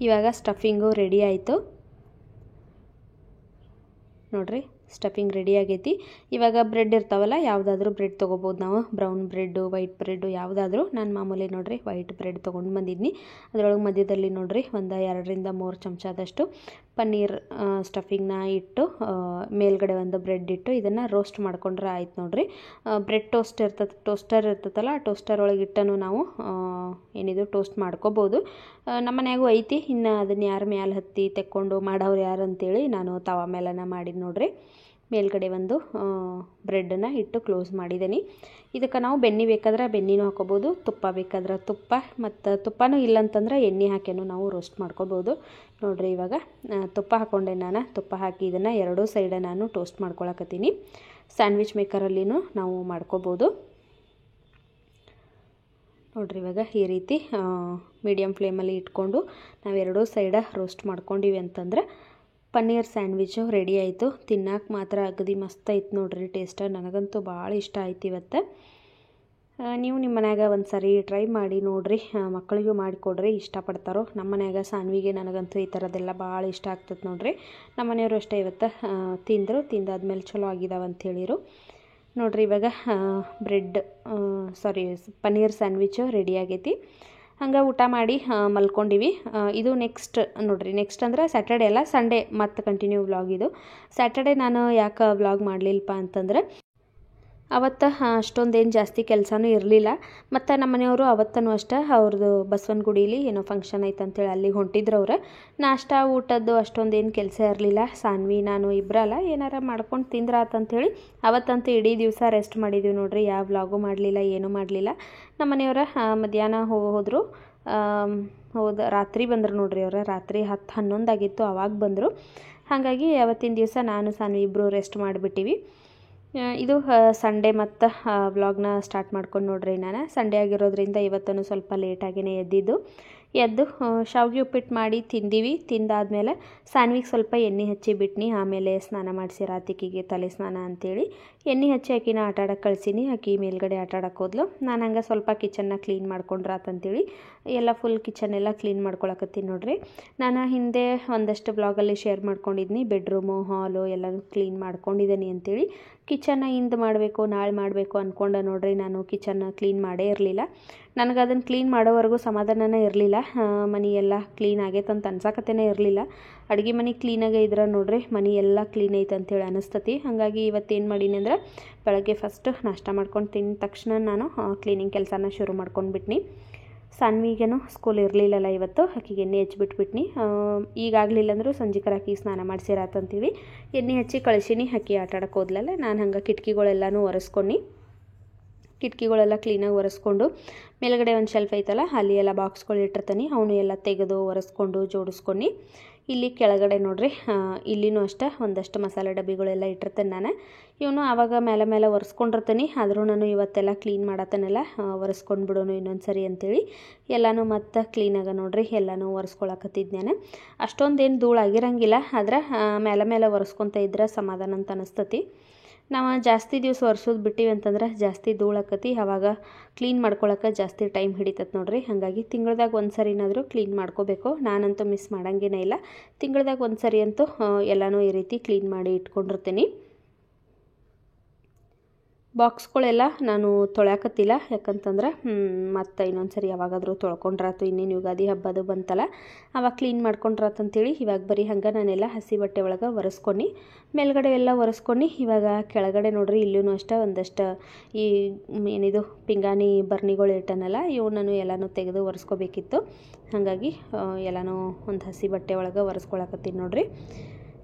ಇವಾಗ ಸ್ಟಫಿಂಗು ರೆಡಿ ಆಯಿತು ನೋಡ್ರಿ. ಸ್ಟಫಿಂಗ್ ರೆಡಿ ಆಗೈತಿ. ಇವಾಗ ಬ್ರೆಡ್ ಇರ್ತಾವಲ್ಲ, ಯಾವುದಾದ್ರೂ ಬ್ರೆಡ್ ತೊಗೋಬೋದು ನಾವು, ಬ್ರೌನ್ ಬ್ರೆಡ್ಡು, ವೈಟ್ ಬ್ರೆಡ್ಡು ಯಾವುದಾದ್ರೂ. ನಾನು ಮಾಮೂಲಿ ನೋಡಿರಿ ವೈಟ್ ಬ್ರೆಡ್ ತೊಗೊಂಡು ಬಂದಿದ್ನಿ. ಅದರೊಳಗೆ ಮಧ್ಯದಲ್ಲಿ ನೋಡಿರಿ ಒಂದು 2ರಿಂದ 3 ಚಮಚದಷ್ಟು ಪನ್ನೀರ್ ಸ್ಟಫಿಂಗ್ನ ಇಟ್ಟು ಮೇಲ್ಗಡೆ ಒಂದು ಬ್ರೆಡ್ ಇಟ್ಟು ಇದನ್ನು ರೋಸ್ಟ್ ಮಾಡ್ಕೊಂಡ್ರೆ ಆಯ್ತು ನೋಡಿರಿ. ಬ್ರೆಡ್ ಟೋಸ್ಟರ್ ಇರ್ತದಲ್ಲ, ಆ ಟೋಸ್ಟರ್ ಒಳಗೆ ಇಟ್ಟನು ನಾವು ಏನಿದು ಟೋಸ್ಟ್ ಮಾಡ್ಕೋಬೋದು. ನಮ್ಮ ಮನ್ಯಾಗೂ ಐತಿ. ಇನ್ನು ಅದನ್ನು ಯಾರು ಮ್ಯಾಲೆ ಹತ್ತಿ ತೆಕ್ಕೊಂಡು ಮಾಡೋರು ಯಾರು ಅಂತೇಳಿ ನಾನು ತವ ಮೇಲನ ಮಾಡಿದ್ದು ನೋಡಿರಿ. ಮೇಲ್ಗಡೆ ಒಂದು ಬ್ರೆಡ್ಡನ್ನು ಇಟ್ಟು ಕ್ಲೋಸ್ ಮಾಡಿದ್ದೀನಿ. ಇದಕ್ಕೆ ನಾವು ಬೆಣ್ಣೆ ಬೇಕಾದ್ರೆ ಬೆಣ್ಣೆನೂ ಹಾಕೋಬೋದು, ತುಪ್ಪ ಬೇಕಾದ್ರೆ ತುಪ್ಪ, ಮತ್ತು ತುಪ್ಪನೂ ಇಲ್ಲಂತಂದ್ರೆ ಎಣ್ಣೆ ಹಾಕಿನೂ ನಾವು ರೋಸ್ಟ್ ಮಾಡ್ಕೋಬೋದು ನೋಡಿರಿ. ಇವಾಗ ತುಪ್ಪ ಹಾಕ್ಕೊಂಡೆ ನಾನು. ತುಪ್ಪ ಹಾಕಿ ಇದನ್ನು ಎರಡೂ ಸೈಡ ನಾನು ಟೋಸ್ಟ್ ಮಾಡ್ಕೊಳಕತ್ತೀನಿ. ಸ್ಯಾಂಡ್ವಿಚ್ ಮೇಕರಲ್ಲಿನೂ ನಾವು ಮಾಡ್ಕೋಬೋದು ನೋಡಿರಿ. ಇವಾಗ ಈ ರೀತಿ ಮೀಡಿಯಮ್ ಫ್ಲೇಮಲ್ಲಿ ಇಟ್ಕೊಂಡು ನಾವು ಎರಡೂ ಸೈಡ ರೋಸ್ಟ್ ಮಾಡ್ಕೊಂಡಿವಿ ಅಂತಂದ್ರೆ ಪನ್ನೀರ್ ಸ್ಯಾಂಡ್ವಿಚ್ಚು ರೆಡಿ ಆಯಿತು. ತಿನ್ನಕ್ಕೆ ಮಾತ್ರ ಅಗದಿ ಮಸ್ತ್ ಐತೆ ನೋಡಿರಿ ಟೇಸ್ಟ್. ನನಗಂತೂ ಭಾಳ ಇಷ್ಟ ಆಯ್ತು ಇವತ್ತು. ನೀವು ನಿಮ್ಮ ಮನ್ಯಾಗ ಒಂದು ಸರಿ ಟ್ರೈ ಮಾಡಿ ನೋಡಿರಿ, ಮಕ್ಕಳಿಗೂ ಮಾಡಿಕೊಡ್ರಿ, ಇಷ್ಟಪಡ್ತಾರೋ. ನಮ್ಮ ಮನ್ಯಾಗ ಸಾನ್ವಿಗೆ ನನಗಂತೂ ಈ ಥರದ್ದೆಲ್ಲ ಭಾಳ ಇಷ್ಟ ಆಗ್ತದೆ ನೋಡಿರಿ. ನಮ್ಮ ಮನೆಯವರು ಅಷ್ಟೇ ಇವತ್ತು ತಿಂದಾದ್ಮೇಲೆ ಚಲೋ ಆಗಿದಾವೆ ಅಂತ ಹೇಳಿರು ನೋಡಿರಿ. ಇವಾಗ ಪನ್ನೀರ್ ಸ್ಯಾಂಡ್ವಿಚ್ಚು ರೆಡಿ ಆಗೈತಿ. ಹಂಗೆ ಊಟ ಮಾಡಿ ಮಲ್ಕೊಂಡಿವಿ. ಇದು ನೆಕ್ಸ್ಟ್ ನೋಡಿರಿ, ನೆಕ್ಸ್ಟ್ ಅಂದರೆ ಸ್ಯಾಟರ್ಡೆ ಅಲ್ಲ, ಸಂಡೇ ಮತ್ತು ಕಂಟಿನ್ಯೂ ವ್ಲಾಗ್ ಇದು. ಸ್ಯಾಟರ್ಡೆ ನಾನು ಯಾಕೆ ವ್ಲಾಗ್ ಮಾಡಲಿಲ್ಲಪ್ಪ ಅಂತಂದ್ರೆ ಅವತ್ತು ಅಷ್ಟೊಂದೇನು ಜಾಸ್ತಿ ಕೆಲಸನೂ ಇರಲಿಲ್ಲ. ಮತ್ತು ನಮ್ಮ ಮನೆಯವರು ಅವತ್ತೂ ಅಷ್ಟೇ ಅವ್ರದ್ದು ಬಸವನಗುಡಿಲಿ ಏನೋ ಫಂಕ್ಷನ್ ಐತೆ ಅಂತೇಳಿ ಅಲ್ಲಿಗೆ ಹೊಂಟಿದ್ರು ಅವ್ರು. ನಾಷ್ಟ ಊಟದ್ದು ಅಷ್ಟೊಂದೇನು ಕೆಲಸ ಇರಲಿಲ್ಲ. ಸಾನ್ವಿ ನಾನು ಇಬ್ಬರಲ್ಲ ಏನಾರ ಮಾಡ್ಕೊಂಡು ತಿಂದ್ರಾತಂಥೇಳಿ ಅವತ್ತಂತೂ ಇಡೀ ದಿವಸ ರೆಸ್ಟ್ ಮಾಡಿದ್ದೀವಿ ನೋಡಿರಿ. ಯಾವ ವ್ಲಾಗು ಮಾಡಲಿಲ್ಲ, ಏನೂ ಮಾಡಲಿಲ್ಲ. ನಮ್ಮ ಮನೆಯವರ ಮಧ್ಯಾಹ್ನ ಹೋದರು. ರಾತ್ರಿ ಬಂದರು ನೋಡಿರಿ. ಅವರ ರಾತ್ರಿ 10-11 ಆಗಿತ್ತು ಅವಾಗ ಬಂದರು. ಹಾಗಾಗಿ ಅವತ್ತಿನ ದಿವಸ ನಾನು ಸಾನ್ವಿ ಇಬ್ಬರು ರೆಸ್ಟ್ ಮಾಡಿಬಿಟ್ಟಿವಿ. ಇದು ಸಂಡೇ ಮತ್ತು ವ್ಲಾಗ್ನ ಸ್ಟಾರ್ಟ್ ಮಾಡ್ಕೊಂಡು ನೋಡ್ರಿ. ನಾನು ಸಂಡೇ ಆಗಿರೋದ್ರಿಂದ ಇವತ್ತೂ ಸ್ವಲ್ಪ ಲೇಟಾಗಿಯೇ ಎದ್ದು ಶಾವಿಗೆ ಉಪ್ಪಿಟ್ಟು ಮಾಡಿ ತಿಂದೀವಿ. ತಿಂದಾದ್ಮೇಲೆ ಸಾನ್ವಿಗೆ ಸ್ವಲ್ಪ ಎಣ್ಣೆ ಹಚ್ಚಿ ಬಿಟ್ನಿ. ಆಮೇಲೆ ಸ್ನಾನ ಮಾಡಿಸಿ ರಾತಿಕಿಗೆ ತಲೆ ಸ್ನಾನ ಅಂತೇಳಿ ಎಣ್ಣೆ ಹಚ್ಚಿ ಆಕಿನ ಆಟಾಡಕ್ಕೆ ಕಳ್ಸೀನಿ. ಆಕಿ ಮೇಲ್ಗಡೆ ಆಟಾಡಕ್ಕೆ ಹೋದ್ಲು. ನಾನು ಹಂಗೆ ಸ್ವಲ್ಪ ಕಿಚನ್ನ ಕ್ಲೀನ್ ಮಾಡ್ಕೊಂಡ್ರಾತಂತೇಳಿ ಎಲ್ಲ ಫುಲ್ ಕಿಚನ್ ಎಲ್ಲ ಕ್ಲೀನ್ ಮಾಡ್ಕೊಳಕತ್ತೀನಿ ನೋಡ್ರಿ. ನಾನು ಹಿಂದೆ ಒಂದಷ್ಟು ಬ್ಲಾಗಲ್ಲಿ ಶೇರ್ ಮಾಡ್ಕೊಂಡಿದ್ನಿ, ಬೆಡ್ರೂಮು ಹಾಲು ಎಲ್ಲನೂ ಕ್ಲೀನ್ ಮಾಡ್ಕೊಂಡಿದ್ದೀನಿ ಅಂತೇಳಿ. ಕಿಚನ್ನ ಇಂದು ಮಾಡಬೇಕು ನಾಳೆ ಮಾಡಬೇಕು ಅಂದ್ಕೊಂಡೆ ನೋಡ್ರಿ. ನಾನು ಕಿಚನ್ನ ಕ್ಲೀನ್ ಮಾಡೇ ಇರಲಿಲ್ಲ. ನನಗೆ ಅದನ್ನು ಕ್ಲೀನ್ ಮಾಡೋವರೆಗೂ ಸಮಾಧಾನನೇ ಇರಲಿಲ್ಲ. ಮನೆ ಎಲ್ಲ ಕ್ಲೀನ್ ಆಗೈತೆ ಅಂತ ಅನ್ಸಕತ್ತೇ ಇರಲಿಲ್ಲ. ಅಡುಗೆ ಮನೆ ಕ್ಲೀನಾಗೇ ಇದ್ರೆ ನೋಡ್ರಿ ಮನೆ ಎಲ್ಲ ಕ್ಲೀನ್ ಐತೆ ಅಂತೇಳಿ ಅನಿಸ್ತತಿ. ಹಾಗಾಗಿ ಇವತ್ತೇನು ಮಾಡೀನಿ ಅಂದ್ರೆ ಬೆಳಗ್ಗೆ ಫಸ್ಟ್ ನಾಷ್ಟ ಮಾಡ್ಕೊಂಡು ತಿಂದ ತಕ್ಷಣ ನಾನು ಕ್ಲೀನಿಂಗ್ ಕೆಲಸನ ಶುರು ಮಾಡ್ಕೊಂಡ್ಬಿಟ್ನಿ. ಸಾನ್ವಿಗೇನು ಸ್ಕೂಲ್ ಇರಲಿಲ್ಲಲ್ಲ ಇವತ್ತು, ಆಕಿಗೆ ಎಣ್ಣೆ ಹಚ್ಚಿಬಿಟ್ಬಿಟ್ನಿ. ಈಗಾಗಲಿಲ್ಲ ಅಂದರೂ ಸಂಜೆಕರ ಆಕಿಗೆ ಸ್ನಾನ ಮಾಡಿಸಿರಾತಂತೀವಿ. ಎಣ್ಣೆ ಹಚ್ಚಿ ಕಳಿಸೀನಿ. ಆಕಿ ಆಟಾಡಕ್ಕೆ ಹೋದ್ಲಲ್ಲ, ನಾನು ಹಂಗೆ ಕಿಟಕಿಗಳೆಲ್ಲನೂ ಒರೆಸ್ಕೊಂಡು ಕಿಟಕಿಗಳೆಲ್ಲ ಕ್ಲೀನಾಗಿ ಒರೆಸ್ಕೊಂಡು ಮೇಲ್ಗಡೆ ಒಂದು ಶೆಲ್ಫ್ ಐತಲ್ಲ ಅಲ್ಲಿ ಎಲ್ಲ ಬಾಕ್ಸ್ಗಳು ಇಟ್ಟಿರ್ತೀನಿ. ಅವನು ಎಲ್ಲ ತೆಗೆದು ಒರೆಸ್ಕೊಂಡು ಜೋಡಿಸ್ಕೊಂಡು ಇಲ್ಲಿ ಕೆಳಗಡೆ ನೋಡ್ರಿ ಇಲ್ಲಿನೂ ಅಷ್ಟೇ ಒಂದಷ್ಟು ಮಸಾಲೆ ಡಬ್ಬಿಗಳೆಲ್ಲ ಇಟ್ಟಿರ್ತೇನೆ ನಾನು. ಇವನು ಆವಾಗ ಮೇಲೆ ಒರೆಸ್ಕೊಂಡಿರ್ತೀನಿ. ಆದರೂ ನಾನು ಇವತ್ತೆಲ್ಲ ಕ್ಲೀನ್ ಮಾಡತ್ತನೆಲ್ಲ ಒರೆಸ್ಕೊಂಡು ಬಿಡೋನು ಇನ್ನೊಂದು ಸರಿ ಅಂತೇಳಿ ಎಲ್ಲನೂ ಮತ್ತೆ ಕ್ಲೀನಾಗ ನೋಡ್ರಿ ಎಲ್ಲನೂ ಒರೆಸ್ಕೊಳಕತ್ತಿದ್ದು ನಾನು. ಅಷ್ಟೊಂದೇನು ಧೂಳಾಗಿರಂಗಿಲ್ಲ, ಆದ್ರೆ ಮೇಲೆ ಒರೆಸ್ಕೊತ ಇದ್ರೆ ಸಮಾಧಾನ ಅಂತ ಅನಿಸ್ತತಿ. ನಾವು ಜಾಸ್ತಿ ದಿವಸ ಒರೆಸೋದು ಬಿಟ್ಟಿವಿ ಅಂತಂದ್ರೆ ಜಾಸ್ತಿ ಧೂಳಾಕತಿ, ಆವಾಗ ಕ್ಲೀನ್ ಮಾಡ್ಕೊಳಕ್ಕೆ ಜಾಸ್ತಿ ಟೈಮ್ ಹಿಡಿತೈತೆ ನೋಡ್ರಿ. ಹಾಗಾಗಿ ತಿಂಗಳದಾಗ ಒಂದು ಸರಿನಾದರೂ ಕ್ಲೀನ್ ಮಾಡ್ಕೋಬೇಕು. ನಾನಂತೂ ಮಿಸ್ ಮಾಡೋಂಗೇನೇ ಇಲ್ಲ. ತಿಂಗಳದಾಗ ಒಂದು ಸರಿ ಅಂತೂ ಎಲ್ಲನೂ ಈ ರೀತಿ ಕ್ಲೀನ್ ಮಾಡಿ ಇಟ್ಕೊಂಡಿರ್ತೀನಿ. ಬಾಕ್ಸ್ಗಳೆಲ್ಲ ನಾನು ತೊಳ್ಯಾಕತ್ತಿಲ್ಲ, ಯಾಕಂತಂದ್ರೆ ಮತ್ತು ಇನ್ನೊಂದು ಸರಿ ಯಾವಾಗಾದರೂ ತೊಳ್ಕೊಂಡ್ರಾತು. ಇನ್ನೇನು ಯುಗಾದಿ ಹಬ್ಬದು ಬಂತಲ್ಲ ಅವಾಗ ಕ್ಲೀನ್ ಮಾಡ್ಕೊಂಡ್ರಾತಂತೇಳಿ ಇವಾಗ ಬರೀ ಹಂಗೆ ನಾನೆಲ್ಲ ಹಸಿ ಬಟ್ಟೆ ಒಳಗೆ ಒರೆಸ್ಕೊಂಡು ಮೇಲ್ಗಡೆ ಎಲ್ಲ ಒರೆಸ್ಕೊಂಡು ಇವಾಗ ಕೆಳಗಡೆ ನೋಡ್ರಿ ಇಲ್ಲೂ ಅಷ್ಟೇ ಒಂದಷ್ಟು ಈ ಏನಿದು ಪಿಂಗಾಣಿ ಬರ್ನಿಗಳು ಇಟ್ಟನಲ್ಲ ಇವು ನಾನು ಎಲ್ಲನೂ ತೆಗೆದು ಒರೆಸ್ಕೋಬೇಕಿತ್ತು. ಹಾಗಾಗಿ ಎಲ್ಲನೂ ಒಂದು ಹಸಿ ಬಟ್ಟೆ ಒಳಗೆ ಒರೆಸ್ಕೊಳಕತ್ತೀನಿ ನೋಡ್ರಿ.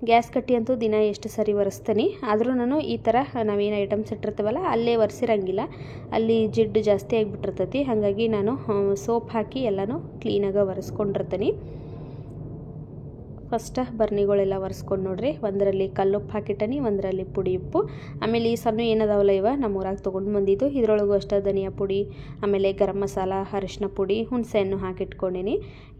ಗ್ಯಾಸ್ ಕಟ್ಟಿ ಅಂತೂ ದಿನ ಎಷ್ಟು ಸರಿ ಒರೆಸ್ತೀನಿ, ಆದರೂ ನಾನು ಈ ಥರ ನಾವೇನು ಐಟಮ್ಸ್ ಇಟ್ಟಿರ್ತೀವಲ್ಲ ಅಲ್ಲೇ ಒರೆಸಿರಂಗಿಲ್ಲ, ಅಲ್ಲಿ ಜಿಡ್ಡು ಜಾಸ್ತಿ ಆಗಿಬಿಟ್ಟಿರ್ತೈತಿ. ಹಾಗಾಗಿ ನಾನು ಸೋಪ್ ಹಾಕಿ ಎಲ್ಲನೂ ಕ್ಲೀನಾಗಿ ಒರೆಸ್ಕೊಂಡಿರ್ತೀನಿ. ಫಸ್ಟ್ ಬರ್ನಿಗಳೆಲ್ಲ ಒರೆಸ್ಕೊಂಡು ನೋಡ್ರಿ. ಒಂದರಲ್ಲಿ ಕಲ್ಲುಪ್ಪು ಹಾಕಿಟ್ಟನಿ, ಒಂದರಲ್ಲಿ ಪುಡಿ ಉಪ್ಪು. ಆಮೇಲೆ ಈ ಸಣ್ಣ ಏನದಾವಲ್ಲ ಇವ ನಮ್ಮ ಊರಾಗ ತೊಗೊಂಡು ಬಂದಿದ್ದು, ಇದರೊಳಗೂ ಅಷ್ಟೇ ಧನಿಯಾ ಪುಡಿ, ಆಮೇಲೆ ಗರಂ ಮಸಾಲ, ಅರಿಶಿನ ಪುಡಿ, ಹುಣಸೆಹಣ್ಣು ಹಾಕಿಟ್ಕೊಂಡಿನಿ.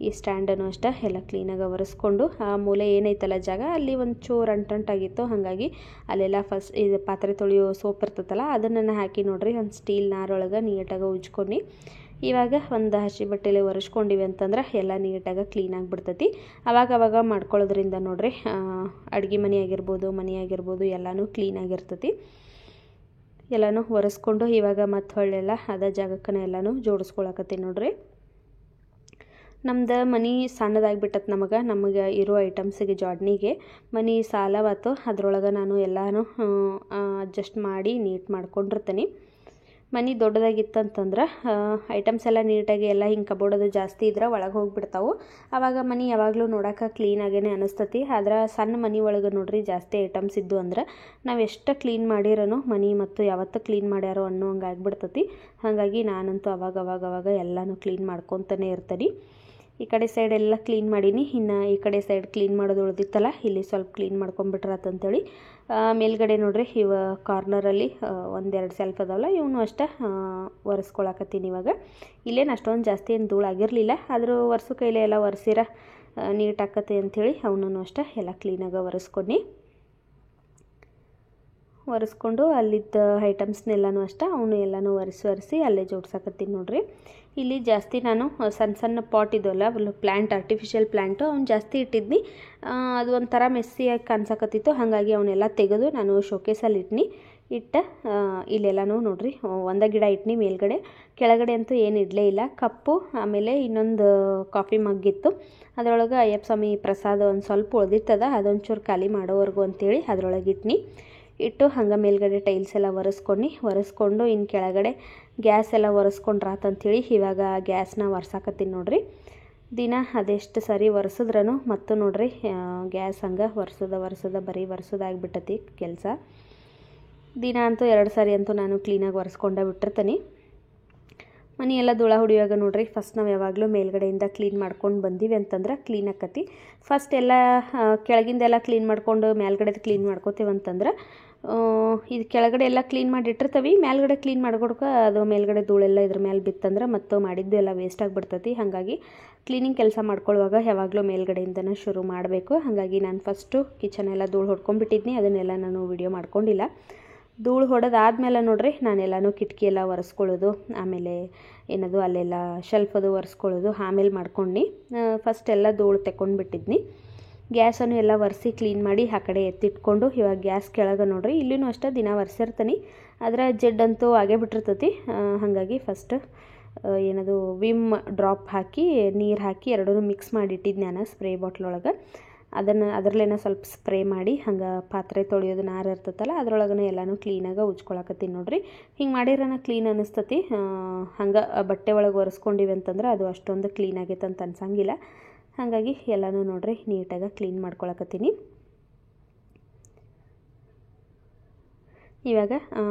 ಈ ಸ್ಟ್ಯಾಂಡನ್ನು ಅಷ್ಟೇ ಎಲ್ಲ ಕ್ಲೀನಾಗಿ ಒರೆಸ್ಕೊಂಡು ಆ ಮೂಲೆ ಏನೈತಲ್ಲ ಜಾಗ ಅಲ್ಲಿ ಒಂದು ಚೂರು ಅಂಟಂಟಾಗಿತ್ತು. ಹಾಗಾಗಿ ಅಲ್ಲೆಲ್ಲ ಫಸ್ಟ್ ಇದು ಪಾತ್ರೆ ತೊಳೆಯೋ ಸೋಪ್ ಇರ್ತೈತಲ್ಲ ಅದನ್ನು ಹಾಕಿ ನೋಡ್ರಿ ಒಂದು ಸ್ಟೀಲ್ ನಾರೊಳಗೆ ನೀಟಾಗಿ ಉಜ್ಕೊಂಡು ಇವಾಗ ಒಂದು ಹಸಿ ಬಟ್ಟೆಲೆ ಒರೆಸ್ಕೊಂಡಿವಿ ಅಂತಂದ್ರೆ ಎಲ್ಲ ನೀಟಾಗಿ ಕ್ಲೀನಾಗಿ ಬಿಡ್ತೈತಿ. ಅವಾಗ ಮಾಡ್ಕೊಳ್ಳೋದ್ರಿಂದ ನೋಡ್ರಿ ಅಡುಗೆ ಮನೆ ಆಗಿರ್ಬೋದು, ಮನೆ ಆಗಿರ್ಬೋದು ಎಲ್ಲನೂ ಕ್ಲೀನಾಗಿರ್ತೈತಿ. ಎಲ್ಲನೂ ಒರೆಸ್ಕೊಂಡು ಇವಾಗ ಮತ್ತೆ ಹೊಳ್ಳೆಲ್ಲ ಅದ ಜಾಗಕ್ಕನ ಎಲ್ಲನೂ ಜೋಡಿಸ್ಕೊಳಕತ್ತೀನಿ ನೋಡ್ರಿ. ನಮ್ದು ಮನೆ ಸಣ್ಣದಾಗಿಬಿಟ್ಟತ್ ನಮಗೆ ಇರೋ ಐಟಮ್ಸಿಗೆ ಜಾಡ್ನಿಗೆ ಮನೆ ಸಾಲವಾತು. ಅದ್ರೊಳಗೆ ನಾನು ಎಲ್ಲನೂ ಅಡ್ಜಸ್ಟ್ ಮಾಡಿ ನೀಟ್ ಮಾಡ್ಕೊಂಡಿರ್ತೀನಿ. ಮನೆ ದೊಡ್ಡದಾಗಿತ್ತಂತಂದ್ರೆ ಐಟಮ್ಸ್ ಎಲ್ಲ ನೀಟಾಗಿ ಎಲ್ಲ ಹಿಂಗೆ ಕಬೋರ್ಡದು ಜಾಸ್ತಿ ಇದ್ರೆ ಒಳಗೆ ಹೋಗಿಬಿಡ್ತಾವೆ. ಆವಾಗ ಮನೆ ಯಾವಾಗಲೂ ನೋಡೋಕೆ ಕ್ಲೀನಾಗೇ ಅನಿಸ್ತತಿ. ಆದ್ರೆ ಸಣ್ಣ ಮನೆ ಒಳಗೆ ನೋಡ್ರಿ ಜಾಸ್ತಿ ಐಟಮ್ಸ್ ಇದ್ದು ಅಂದ್ರೆ ನಾವು ಎಷ್ಟು ಕ್ಲೀನ್ ಮಾಡಿರೋನು ಮನೆ ಮತ್ತು ಯಾವತ್ತೂ ಕ್ಲೀನ್ ಮಾಡ್ಯಾರೋ ಅನ್ನೋ ಹಂಗೆ ಆಗಿಬಿಡ್ತತಿ. ಹಾಗಾಗಿ ನಾನಂತೂ ಅವಾಗ ಎಲ್ಲನೂ ಕ್ಲೀನ್ ಮಾಡ್ಕೊತಾನೆ ಇರ್ತೀನಿ. ಈ ಕಡೆ ಸೈಡ್ ಎಲ್ಲ ಕ್ಲೀನ್ ಮಾಡೀನಿ. ಇನ್ನು ಈ ಕಡೆ ಸೈಡ್ ಕ್ಲೀನ್ ಮಾಡೋದು ಉಳಿದಿತ್ತಲ್ಲ, ಇಲ್ಲಿ ಸ್ವಲ್ಪ ಕ್ಲೀನ್ ಮಾಡ್ಕೊಂಬಿಟ್ರಾತಂತೇಳಿ ಮೇಲ್ಗಡೆ ನೋಡ್ರಿ ಇವ ಕಾರ್ನರಲ್ಲಿ ಒಂದೆರಡು ಸೆಲ್ಫ್ ಅದಾವಲ್ಲ, ಇವನು ಅಷ್ಟೇ ಒರೆಸ್ಕೊಳಕತ್ತೀನಿ. ಇವಾಗ ಇಲ್ಲೇನು ಅಷ್ಟೊಂದು ಜಾಸ್ತಿ ಏನು ಧೂಳಾಗಿರಲಿಲ್ಲ, ಆದರೂ ಒರೆಸೋ ಕೈಲೇ ಎಲ್ಲ ಒರೆಸಿರ ನೀಟ್ ಆಕತ್ತೆ ಅಂಥೇಳಿ ಅವನೂ ಅಷ್ಟೇ ಎಲ್ಲ ಕ್ಲೀನಾಗಿ ಒರೆಸ್ಕೊಂಡು ಅಲ್ಲಿದ್ದ ಐಟಮ್ಸ್ನೆಲ್ಲನೂ ಅಷ್ಟೇ ಅವನು ಎಲ್ಲನೂ ಒರೆಸಿ ಅಲ್ಲೇ ಜೋಡ್ಸಾಕತ್ತೀನಿ ನೋಡ್ರಿ. ಇಲ್ಲಿ ಜಾಸ್ತಿ ನಾನು ಸಣ್ಣ ಪಾಟ್ ಇದಲ್ಲ ಪ್ಲ್ಯಾಂಟ್, ಆರ್ಟಿಫಿಷಿಯಲ್ ಪ್ಲ್ಯಾಂಟು ಅವ್ನು ಜಾಸ್ತಿ ಇಟ್ಟಿದ್ನಿ. ಅದು ಒಂಥರ ಮೆಸ್ಸಿಯಾಗಿ ಕಾಣಿಸಕತ್ತಿತ್ತು. ಹಾಗಾಗಿ ಅವನ್ನೆಲ್ಲ ತೆಗೆದು ನಾನು ಶೋಕೇಸಲ್ಲಿ ಇಲ್ಲೆಲ್ಲನೂ ನೋಡ್ರಿ ಒಂದೇ ಗಿಡ ಇಟ್ನಿ. ಮೇಲ್ಗಡೆ ಕೆಳಗಡೆ ಅಂತೂ ಏನು ಇಡಲೇ ಇಲ್ಲ. ಕಪ್ಪು ಆಮೇಲೆ ಇನ್ನೊಂದು ಕಾಫಿ ಮಗ್ಗಿತ್ತು, ಅದರೊಳಗೆ ಅಯ್ಯಪ್ಪ ಸ್ವಾಮಿ ಪ್ರಸಾದ ಒಂದು ಸ್ವಲ್ಪ ಉಳ್ದಿತ್ತದ, ಅದೊಂಚೂರು ಖಾಲಿ ಮಾಡೋವರೆಗೂ ಅಂತೇಳಿ ಅದರೊಳಗೆ ಇಟ್ಟು ಹಂಗೆ ಮೇಲ್ಗಡೆ ಟೈಲ್ಸ್ ಎಲ್ಲ ಒರೆಸ್ಕೊಂಡು ಇನ್ನು ಕೆಳಗಡೆ ಗ್ಯಾಸ್ ಎಲ್ಲ ಒರೆಸ್ಕೊಂಡ್ರಾತಂಥೇಳಿ ಇವಾಗ ಗ್ಯಾಸ್ನ ಒರೆಸಾಕತ್ತೀನಿ ನೋಡ್ರಿ. ದಿನ ಅದೆಷ್ಟು ಸರಿ ಒರೆಸಿದ್ರೂ ಮತ್ತು ನೋಡ್ರಿ ಗ್ಯಾಸ್ ಹಂಗೆ ಬರೀ ಒರೆಸೋದಾಗಿಬಿಟ್ಟತಿ ಕೆಲಸ. ದಿನ ಅಂತೂ 2 ಸಾರಿ ಅಂತೂ ನಾನು ಕ್ಲೀನಾಗಿ ಒರೆಸ್ಕೊಂಡೇ ಬಿಟ್ಟಿರ್ತೀನಿ. ಮನೆಯೆಲ್ಲ ಧೂಳ ಹೊಡಿಯುವಾಗ ನೋಡ್ರಿ ಫಸ್ಟ್ ನಾವು ಯಾವಾಗಲೂ ಮೇಲ್ಗಡೆಯಿಂದ ಕ್ಲೀನ್ ಮಾಡ್ಕೊಂಡು ಬಂದೀವಿ ಅಂತಂದ್ರೆ ಕ್ಲೀನ್ ಆಕತಿ. ಫಸ್ಟ್ ಎಲ್ಲ ಕೆಳಗಿಂದೆಲ್ಲ ಕ್ಲೀನ್ ಮಾಡ್ಕೊಂಡು ಮೇಲ್ಗಡೆದು ಕ್ಲೀನ್ ಮಾಡ್ಕೋತೀವಂತಂದ್ರೆ ಇದು ಕೆಳಗಡೆ ಎಲ್ಲ ಕ್ಲೀನ್ ಮಾಡಿ ಇಟ್ಟಿರ್ತೀವಿ, ಮೇಲ್ಗಡೆ ಕ್ಲೀನ್ ಮಾಡ್ಕೊಡ್ಕ ಅದು ಮೇಲ್ಗಡೆ ಧೂಳೆಲ್ಲ ಇದ್ರ ಮೇಲೆ ಬಿತ್ತಂದ್ರೆ ಮತ್ತು ಮಾಡಿದ್ದು ಎಲ್ಲ ವೇಸ್ಟ್ ಆಗಿಬಿಡ್ತತಿ. ಹಾಗಾಗಿ ಕ್ಲೀನಿಂಗ್ ಕೆಲಸ ಮಾಡ್ಕೊಳ್ಳುವಾಗ ಯಾವಾಗಲೂ ಮೇಲ್ಗಡೆಯಿಂದನೇ ಶುರು ಮಾಡಬೇಕು. ಹಾಗಾಗಿ ನಾನು ಫಸ್ಟು ಕಿಚನೆಲ್ಲ ಧೂಳು ಹೊಡ್ಕೊಂಡ್ಬಿಟ್ಟಿದ್ನಿ, ಅದನ್ನೆಲ್ಲ ನಾನು ವಿಡಿಯೋ ಮಾಡ್ಕೊಂಡಿಲ್ಲ. ಧೂಳು ಹೊಡೆದಾದ್ಮೇಲೆ ನೋಡ್ರಿ ನಾನೆಲ್ಲನೂ ಕಿಟಕಿ ಎಲ್ಲ ಒರೆಸ್ಕೊಳ್ಳೋದು, ಆಮೇಲೆ ಏನದು ಅಲ್ಲೆಲ್ಲ ಶೆಲ್ಫ್ ಅದು ಒರೆಸ್ಕೊಳ್ಳೋದು ಆಮೇಲೆ ಮಾಡ್ಕೊಂಡು ಫಸ್ಟ್ ಎಲ್ಲ ಧೂಳು ತೆಕ್ಕೊಂಡ್ಬಿಟ್ಟಿದ್ನಿ. ಗ್ಯಾಸನ್ನು ಎಲ್ಲ ಒರೆಸಿ ಕ್ಲೀನ್ ಮಾಡಿ ಆ ಕಡೆ ಎತ್ತಿಟ್ಕೊಂಡು ಇವಾಗ ಗ್ಯಾಸ್ ಕೆಳಗೆ ನೋಡ್ರಿ ಇಲ್ಲಿನೂ ಅಷ್ಟೇ ದಿನ ಒರೆಸಿರ್ತೀನಿ. ಆದರೆ ಜಡ್ಡಂತೂ ಆಗೇ ಬಿಟ್ಟಿರ್ತತಿ. ಹಾಗಾಗಿ ಫಸ್ಟ್ ಏನದು ವಿಮ್ ಡ್ರಾಪ್ ಹಾಕಿ ನೀರು ಹಾಕಿ ಎರಡೂ ಮಿಕ್ಸ್ ಮಾಡಿಟ್ಟಿದ್ದು ನಾನು ಸ್ಪ್ರೇ ಬಾಟ್ಲೊಳಗೆ. ಅದರಲ್ಲೇನೋ ಸ್ವಲ್ಪ ಸ್ಪ್ರೇ ಮಾಡಿ ಹಂಗೆ ಪಾತ್ರೆ ತೊಳೆಯೋದು ನಾರು ಇರ್ತೈತಲ್ಲ ಅದರೊಳಗನೆ ಎಲ್ಲನೂ ಕ್ಲೀನಾಗಿ ಉಜ್ಕೊಳಕತ್ತೀನಿ ನೋಡ್ರಿ. ಹಿಂಗೆ ಮಾಡಿರೋಣ ಕ್ಲೀನ್ ಅನ್ನಿಸ್ತತಿ. ಹಂಗೆ ಬಟ್ಟೆ ಒಳಗೆ ಒರೆಸ್ಕೊಂಡಿವಿ ಅಂತಂದ್ರೆ ಅದು ಅಷ್ಟೊಂದು ಕ್ಲೀನ್ ಆಗೈತೆ ಅಂತ ಅನ್ಸಂಗಿಲ್ಲ. ಹಾಗಾಗಿ ಎಲ್ಲನೂ ನೋಡ್ರಿ ನೀಟಾಗಿ ಕ್ಲೀನ್ ಮಾಡ್ಕೊಳಕತ್ತೀನಿ. ಇವಾಗ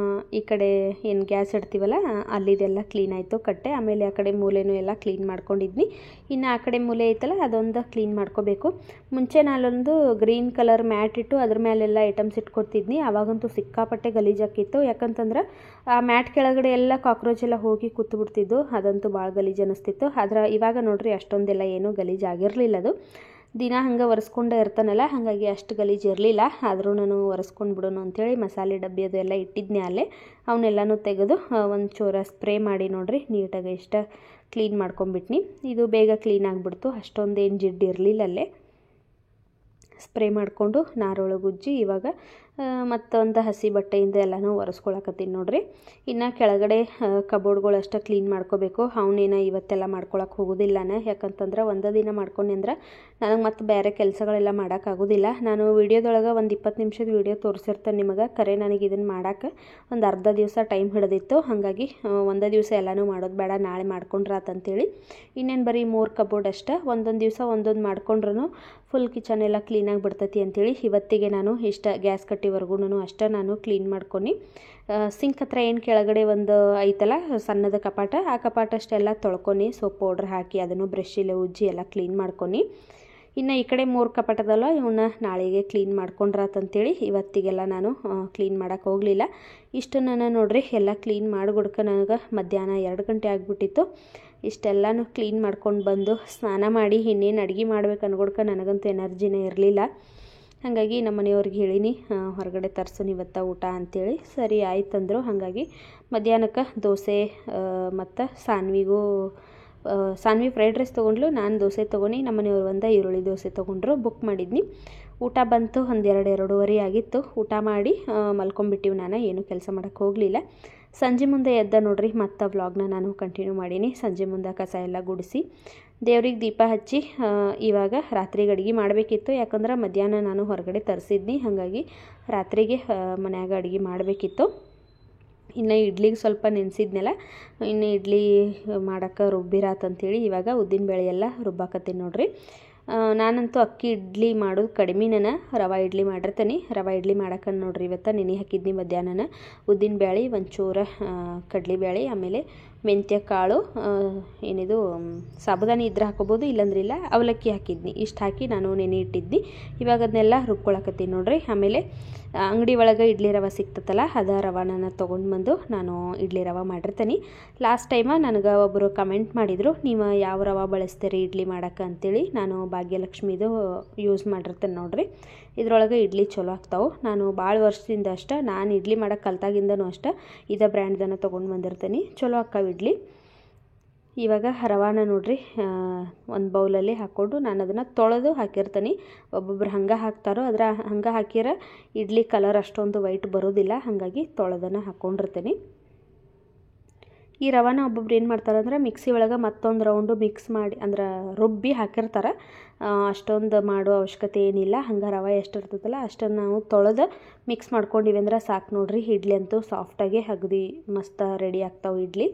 ಈ ಕಡೆ ಏನು ಗ್ಯಾಸ್ ಇಡ್ತೀವಲ್ಲ ಅಲ್ಲಿದೆಲ್ಲ ಕ್ಲೀನ್ ಆಯಿತು ಕಟ್ಟೆ. ಆಮೇಲೆ ಆ ಕಡೆ ಮೂಲೆನೂ ಎಲ್ಲ ಕ್ಲೀನ್ ಮಾಡ್ಕೊಂಡಿದ್ನಿ. ಇನ್ನು ಆ ಕಡೆ ಮೂಲೆ ಐತಲ್ಲ ಅದೊಂದು ಕ್ಲೀನ್ ಮಾಡ್ಕೋಬೇಕು. ಮುಂಚೆ ನಾನೊಂದು ಗ್ರೀನ್ ಕಲರ್ ಮ್ಯಾಟ್ ಇಟ್ಟು ಅದ್ರ ಮೇಲೆಲ್ಲ ಐಟಮ್ಸ್ ಇಟ್ಕೊಡ್ತಿದ್ನಿ. ಆವಾಗಂತೂ ಸಿಕ್ಕಾಪಟ್ಟೆ ಗಲೀಜಾಕಿತ್ತು. ಯಾಕಂತಂದ್ರೆ ಆ ಮ್ಯಾಟ್ ಕೆಳಗಡೆ ಎಲ್ಲ ಕಾಕ್ರೋಚ್ ಎಲ್ಲ ಹೋಗಿ ಕೂತು ಬಿಡ್ತಿದ್ದು, ಅದಂತೂ ಭಾಳ ಗಲೀಜು ಅನ್ನಿಸ್ತಿತ್ತು. ಆದ್ರೆ ಇವಾಗ ನೋಡ್ರಿ ಅಷ್ಟೊಂದೆಲ್ಲ ಏನೂ ಗಲೀಜಾಗಿರಲಿಲ್ಲ. ಅದು ದಿನ ಹಂಗೆ ಒರೆಸ್ಕೊಂಡೇ ಇರ್ತಾನಲ್ಲ, ಹಾಗಾಗಿ ಅಷ್ಟು ಗಲೀಜು ಇರಲಿಲ್ಲ. ಆದರೂ ನಾನು ಒರೆಸ್ಕೊಂಡು ಬಿಡೋಣ ಅಂಥೇಳಿ ಮಸಾಲೆ ಡಬ್ಬಿ ಅದು ಎಲ್ಲ ಇಟ್ಟಿದ್ನಿ ಅಲ್ಲೇ. ಅವನ್ನೆಲ್ಲನೂ ತೆಗೆದು ಒಂಚೂರು ಸ್ಪ್ರೇ ಮಾಡಿ ನೋಡ್ರಿ ನೀಟಾಗಿ ಇಷ್ಟ ಕ್ಲೀನ್ ಮಾಡ್ಕೊಂಬಿಟ್ನಿ. ಇದು ಬೇಗ ಕ್ಲೀನ್ ಆಗಿಬಿಡ್ತು, ಅಷ್ಟೊಂದೇನು ಜಿಡ್ಡು ಇರಲಿಲ್ಲ ಅಲ್ಲೇ. ಸ್ಪ್ರೇ ಮಾಡಿಕೊಂಡು ನಾರೊಳಗೆ ಉಜ್ಜಿ ಇವಾಗ ಮತ್ತೊಂದು ಹಸಿ ಬಟ್ಟೆಯಿಂದ ಎಲ್ಲನೂ ಒರೆಸ್ಕೊಳಕತ್ತೀನಿ ನೋಡ್ರಿ. ಇನ್ನು ಕೆಳಗಡೆ ಕಬೋರ್ಡ್ಗಳು ಅಷ್ಟೇ ಕ್ಲೀನ್ ಮಾಡ್ಕೋಬೇಕು. ಅವನೇನ ಇವತ್ತೆಲ್ಲ ಮಾಡ್ಕೊಳಕ್ಕೆ ಹೋಗೋದಿಲ್ಲ ನಾನು. ಯಾಕಂತಂದ್ರೆ ಒಂದೇ ದಿನ ಮಾಡ್ಕೊಂಡು ಅಂದ್ರೆ ನನಗೆ ಮತ್ತು ಬೇರೆ ಕೆಲಸಗಳೆಲ್ಲ ಮಾಡೋಕ್ಕಾಗೋದಿಲ್ಲ. ನಾನು ವೀಡಿಯೋದೊಳಗೆ ಒಂದು 20 ನಿಮಿಷದ ವೀಡಿಯೋ ತೋರಿಸಿರ್ತೇನೆ ನಿಮಗೆ. ಕರೆ ನನಗೆ ಇದನ್ನು ಮಾಡೋಕ್ಕೆ ಒಂದು ಅರ್ಧ ದಿವಸ ಟೈಮ್ ಹಿಡಿದಿತ್ತು. ಹಾಗಾಗಿ ಒಂದೇ ದಿವಸ ಎಲ್ಲನೂ ಮಾಡೋದು ಬೇಡ, ನಾಳೆ ಮಾಡ್ಕೊಂಡ್ರಾತಂತೇಳಿ ಇನ್ನೇನು ಬರೀ 3 ಕಬೋರ್ಡ್ ಅಷ್ಟೇ. ಒಂದೊಂದು ದಿವಸ ಒಂದೊಂದು ಮಾಡ್ಕೊಂಡ್ರೂ ಫುಲ್ ಕಿಚನ್ ಎಲ್ಲ ಕ್ಲೀನಾಗಿ ಬಿಡ್ತೈತಿ ಅಂತೇಳಿ ಇವತ್ತಿಗೆ ನಾನು ಇಷ್ಟ ಗ್ಯಾಸ್ ಕಟ್ಟಿವರೆಗೂ ಅಷ್ಟೇ ನಾನು ಕ್ಲೀನ್ ಮಾಡ್ಕೊಂಡು ಸಿಂಕ್ ಹತ್ರ ಏನು ಕೆಳಗಡೆ ಒಂದು ಐತಲ್ಲ ಸಣ್ಣದ ಕಪಾಟ, ಆ ಕಪಾಟ ಅಷ್ಟೆಲ್ಲ ತೊಳ್ಕೊಂಡು ಸೋಪ್ ಪೌಡ್ರ್ ಹಾಕಿ ಅದನ್ನು ಬ್ರಷಿಲ್ಲ ಉಜ್ಜಿ ಎಲ್ಲ ಕ್ಲೀನ್ ಮಾಡ್ಕೊಂಡು ಇನ್ನು ಈ ಕಡೆ 3 ಕಪಾಟದಲ್ಲ ಇವನ್ನ ನಾಳೆಗೆ ಕ್ಲೀನ್ ಮಾಡ್ಕೊಂಡ್ರಾತಂತೇಳಿ ಇವತ್ತಿಗೆಲ್ಲ ನಾನು ಕ್ಲೀನ್ ಮಾಡೋಕ್ಕೆ ಹೋಗಲಿಲ್ಲ. ಇಷ್ಟನ್ನು ನೋಡ್ರಿ ಎಲ್ಲ ಕ್ಲೀನ್ ಮಾಡಿಕೊಡ್ಕ ನನಗೆ ಮಧ್ಯಾಹ್ನ 2 ಗಂಟೆ ಆಗಿಬಿಟ್ಟಿತ್ತು. ಇಷ್ಟೆಲ್ಲನೂ ಕ್ಲೀನ್ ಮಾಡ್ಕೊಂಡು ಬಂದು ಸ್ನಾನ ಮಾಡಿ ಇನ್ನೇನು ಅಡುಗೆ ಮಾಡ್ಬೇಕು ಅನ್ಕೊಡ್ಕ ನನಗಂತೂ ಎನರ್ಜಿನೇ ಇರಲಿಲ್ಲ. ಹಾಗಾಗಿ ನಮ್ಮ ಮನೆಯವ್ರಿಗೆ ಹೇಳೀನಿ ಹೊರಗಡೆ ತರ್ಸೋಣ ಇವತ್ತು ಊಟ ಅಂಥೇಳಿ. ಸರಿ ಆಯ್ತಂದರು. ಹಾಗಾಗಿ ಮಧ್ಯಾಹ್ನಕ್ಕೆ ದೋಸೆ ಮತ್ತು ಸಾನ್ವಿ ಫ್ರೈಡ್ ರೈಸ್ ತೊಗೊಂಡ್ಲು, ನಾನು ದೋಸೆ ತೊಗೊಂಡು ನಮ್ಮ ಮನೆಯವ್ರು ಒಂದು ಈರುಳ್ಳಿ ದೋಸೆ ತೊಗೊಂಡ್ರು. ಬುಕ್ ಮಾಡಿದ್ನಿ. ಊಟ ಬಂತು, ಒಂದು 2:30 ಆಗಿತ್ತು. ಊಟ ಮಾಡಿ ಮಲ್ಕೊಂಡ್ಬಿಟ್ಟಿವಿ. ನಾನು ಏನು ಕೆಲಸ ಮಾಡೋಕ್ಕೆ ಹೋಗಲಿಲ್ಲ. ಸಂಜೆ ಮುಂದೆ ಎದ್ದ ನೋಡ್ರಿ, ಮತ್ತು ವ್ಲಾಗ್ನ ನಾನು ಕಂಟಿನ್ಯೂ ಮಾಡೀನಿ. ಸಂಜೆ ಮುಂದೆ ಕಸ ಎಲ್ಲ ಗುಡಿಸಿ ದೇವ್ರಿಗೆ ದೀಪ ಹಚ್ಚಿ ಇವಾಗ ರಾತ್ರಿಗೆ ಅಡುಗೆ ಮಾಡಬೇಕಿತ್ತು. ಯಾಕಂದ್ರೆ ಮಧ್ಯಾಹ್ನ ನಾನು ಹೊರಗಡೆ ತರಿಸಿದ್ನಿ, ಹಾಗಾಗಿ ರಾತ್ರಿಗೆ ಮನ್ಯಾಗ ಅಡುಗೆ ಮಾಡಬೇಕಿತ್ತು. ಇನ್ನು ಇಡ್ಲಿಗೆ ಸ್ವಲ್ಪ ನೆನೆಸಿದ್ನೆಲ್ಲ, ಇನ್ನು ಇಡ್ಲಿ ಮಾಡೋಕ್ಕೆ ರುಬ್ಬಿರಾತಂತೇಳಿ ಇವಾಗ ಉದ್ದಿನಬೇಳೆ ಎಲ್ಲ ರುಬ್ಬಾಕತ್ತೀನಿ ನೋಡ್ರಿ. ನಾನಂತೂ ಅಕ್ಕಿ ಇಡ್ಲಿ ಮಾಡೋದು ಕಡಿಮೆನ ರವೆ ಇಡ್ಲಿ ಮಾಡಿರ್ತೀನಿ. ರವೆ ಇಡ್ಲಿ ಮಾಡೋಕೆ ನೋಡ್ರಿ ಇವತ್ತು ನೆನೆ ಹಾಕಿದ್ನಿ ಮಧ್ಯಾಹ್ನ. ಉದ್ದಿನಬೇಳೆ, ಒಂಚೂರು ಕಡಲೆಬೇಳೆ, ಆಮೇಲೆ ಮೆಂತ್ಯ ಕಾಳು, ಏನಿದು ಸಾಬುದಾನಿ ಇದ್ರೆ ಹಾಕೋಬೋದು, ಇಲ್ಲಂದ್ರಿಲ್ಲ. ಅವಲಕ್ಕಿ ಹಾಕಿದ್ನಿ. ಇಷ್ಟು ಹಾಕಿ ನಾನು ನೆನೆ ಇಟ್ಟಿದ್ನಿ. ಇವಾಗ ಅದನ್ನೆಲ್ಲ ರುಬ್ಕೊಳಕತ್ತೀನಿ ನೋಡ್ರಿ. ಆಮೇಲೆ ಅಂಗಡಿ ಒಳಗೆ ಇಡ್ಲಿ ರವೆ ಸಿಗ್ತತ್ತಲ್ಲ, ಅದ ರವಾನ ತೊಗೊಂಡು ಬಂದು ನಾನು ಇಡ್ಲಿ ರವೆ ಮಾಡಿರ್ತೀನಿ. ಲಾಸ್ಟ್ ಟೈಮ ನನಗೆ ಒಬ್ಬರು ಕಮೆಂಟ್ ಮಾಡಿದರು, ನೀವು ಯಾವ ರವೆ ಬಳಸ್ತೀರಿ ಇಡ್ಲಿ ಮಾಡೋಕೆ ಅಂತೇಳಿ. ನಾನು ಭಾಗ್ಯಲಕ್ಷ್ಮಿದು ಯೂಸ್ ಮಾಡಿರ್ತೇನೆ ನೋಡ್ರಿ. ಇದ್ರೊಳಗೆ ಇಡ್ಲಿ ಚಲೋ ಆಗ್ತಾವೆ. ನಾನು ಭಾಳ ವರ್ಷದಿಂದ ಅಷ್ಟೇ, ನಾನು ಇಡ್ಲಿ ಮಾಡೋಕೆ ಕಲ್ತಾಗಿಂದನೂ ಅಷ್ಟೇ ಇದೇ ಬ್ರ್ಯಾಂಡ್ದನ್ನು ತೊಗೊಂಡು ಬಂದಿರ್ತೀನಿ. ಚಲೋ ಆಕ್ಕಾವ ಇಡ್ಲಿ. ಇವಾಗ ರವಾನ ನೋಡ್ರಿ ಒಂದು ಬೌಲಲ್ಲಿ ಹಾಕ್ಕೊಂಡು ನಾನು ಅದನ್ನು ತೊಳೆದು ಹಾಕಿರ್ತೀನಿ. ಒಬ್ಬೊಬ್ರು ಹಂಗೆ ಹಾಕ್ತಾರೋ, ಹಂಗೆ ಹಾಕಿರ ಇಡ್ಲಿ ಕಲರ್ ಅಷ್ಟೊಂದು ವೈಟ್ ಬರೋದಿಲ್ಲ, ಹಾಗಾಗಿ ತೊಳೆದನ್ನು ಹಾಕ್ಕೊಂಡಿರ್ತೀನಿ. ಈ ರವಾನ ಒಬ್ಬೊಬ್ರು ಏನು ಮಾಡ್ತಾರೆ ಅಂದ್ರೆ ಮಿಕ್ಸಿ ಒಳಗೆ ಮತ್ತೊಂದು ರೌಂಡು ಮಿಕ್ಸ್ ಮಾಡಿ ಅಂದ್ರೆ ರುಬ್ಬಿ ಹಾಕಿರ್ತಾರೆ. ಅಷ್ಟೊಂದು ಮಾಡೋ ಅವಶ್ಯಕತೆ ಏನಿಲ್ಲ. ಹಂಗೆ ರವೆ ಎಷ್ಟು ಇರ್ತದಲ್ಲ ಅಷ್ಟನ್ನು ನಾವು ತೊಳೆದು ಮಿಕ್ಸ್ ಮಾಡ್ಕೊಂಡಿವಿ ಅಂದ್ರೆ ಸಾಕು ನೋಡ್ರಿ. ಇಡ್ಲಿ ಅಂತೂ ಸಾಫ್ಟಾಗಿ ಅಗದಿ ಮಸ್ತ್ ರೆಡಿ ಆಗ್ತಾವೆ ಇಡ್ಲಿ.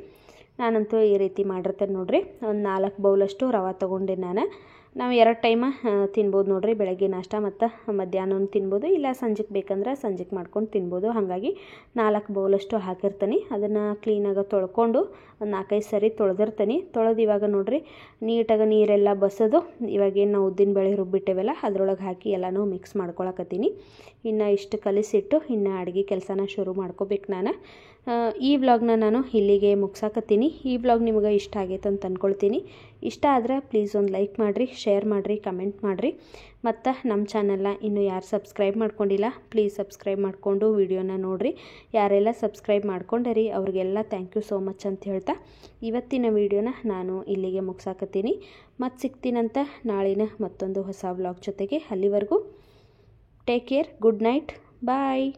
ನಾನಂತೂ ಈ ರೀತಿ ಮಾಡಿರ್ತೇನೆ ನೋಡ್ರಿ. ಒಂದು 4 ಬೌಲಷ್ಟು ರವೆ ತೊಗೊಂಡೆ ನಾನು. ನಾವು 2 ಟೈಮ ತಿನ್ಬೋದು ನೋಡ್ರಿ. ಬೆಳಗ್ಗೆ ನಾಷ್ಟ ಮತ್ತು ಮಧ್ಯಾಹ್ನ ತಿನ್ಬೋದು, ಇಲ್ಲ ಸಂಜೆಗೆ ಬೇಕಂದ್ರೆ ಸಂಜೆಗೆ ಮಾಡ್ಕೊಂಡು ತಿನ್ಬೋದು. ಹಾಗಾಗಿ 4 ಬೌಲಷ್ಟು ಹಾಕಿರ್ತೀನಿ. ಅದನ್ನು ಕ್ಲೀನಾಗಿ ತೊಳ್ಕೊಂಡು ಒಂದು 4-5 ಸರಿ ತೊಳೆದಿರ್ತೀನಿ. ತೊಳೆದು ಇವಾಗ ನೋಡ್ರಿ ನೀಟಾಗಿ ನೀರೆಲ್ಲ ಬಸೋದು ಇವಾಗೇನು ನಾವು ಉದ್ದಿನಬೇಳೆ ರುಬ್ಬಿಟ್ಟೇವಲ್ಲ ಅದರೊಳಗೆ ಹಾಕಿ ಎಲ್ಲನೂ ಮಿಕ್ಸ್ ಮಾಡ್ಕೊಳಕತ್ತೀನಿ. ಇನ್ನು ಇಷ್ಟು ಕಲಿಸಿಟ್ಟು ಇನ್ನು ಅಡುಗೆ ಕೆಲಸನ ಶುರು ಮಾಡ್ಕೋಬೇಕು ನಾನು. ಈ ವ್ಲಾಗ್ನ ನಾನು ಇಲ್ಲಿಗೆ ಮುಗ್ಸಾಕತ್ತೀನಿ. ಈ ವ್ಲಾಗ್ ನಿಮಗೆ ಇಷ್ಟ ಆಗೈತೆ ಅಂತ ಅಂದ್ಕೊಳ್ತೀನಿ. ಇಷ್ಟ ಆದರೆ ಪ್ಲೀಸ್ ಒಂದು ಲೈಕ್ ಮಾಡಿರಿ, ಶೇರ್ ಮಾಡಿರಿ, ಕಮೆಂಟ್ ಮಾಡಿರಿ. ಮತ್ತು ನಮ್ಮ ಚಾನಲ್ನ ಇನ್ನೂ ಯಾರು ಸಬ್ಸ್ಕ್ರೈಬ್ ಮಾಡ್ಕೊಂಡಿಲ್ಲ ಪ್ಲೀಸ್ ಸಬ್ಸ್ಕ್ರೈಬ್ ಮಾಡಿಕೊಂಡು ವಿಡಿಯೋನ ನೋಡಿರಿ. ಯಾರೆಲ್ಲ ಸಬ್ಸ್ಕ್ರೈಬ್ ಮಾಡ್ಕೊಂಡರಿ ಅವ್ರಿಗೆಲ್ಲ ಥ್ಯಾಂಕ್ ಯು ಸೋ ಮಚ್ ಅಂತ ಹೇಳ್ತಾ ಇವತ್ತಿನ ವಿಡಿಯೋನ ನಾನು ಇಲ್ಲಿಗೆ ಮುಗ್ಸಾಕತ್ತೀನಿ. ಮತ್ತು ಸಿಗ್ತೀನಂತ ನಾಳಿನ ಮತ್ತೊಂದು ಹೊಸ ವ್ಲಾಗ್ ಜೊತೆಗೆ. ಅಲ್ಲಿವರೆಗೂ ಟೇಕ್ ಕೇರ್, ಗುಡ್ ನೈಟ್, ಬಾಯ್.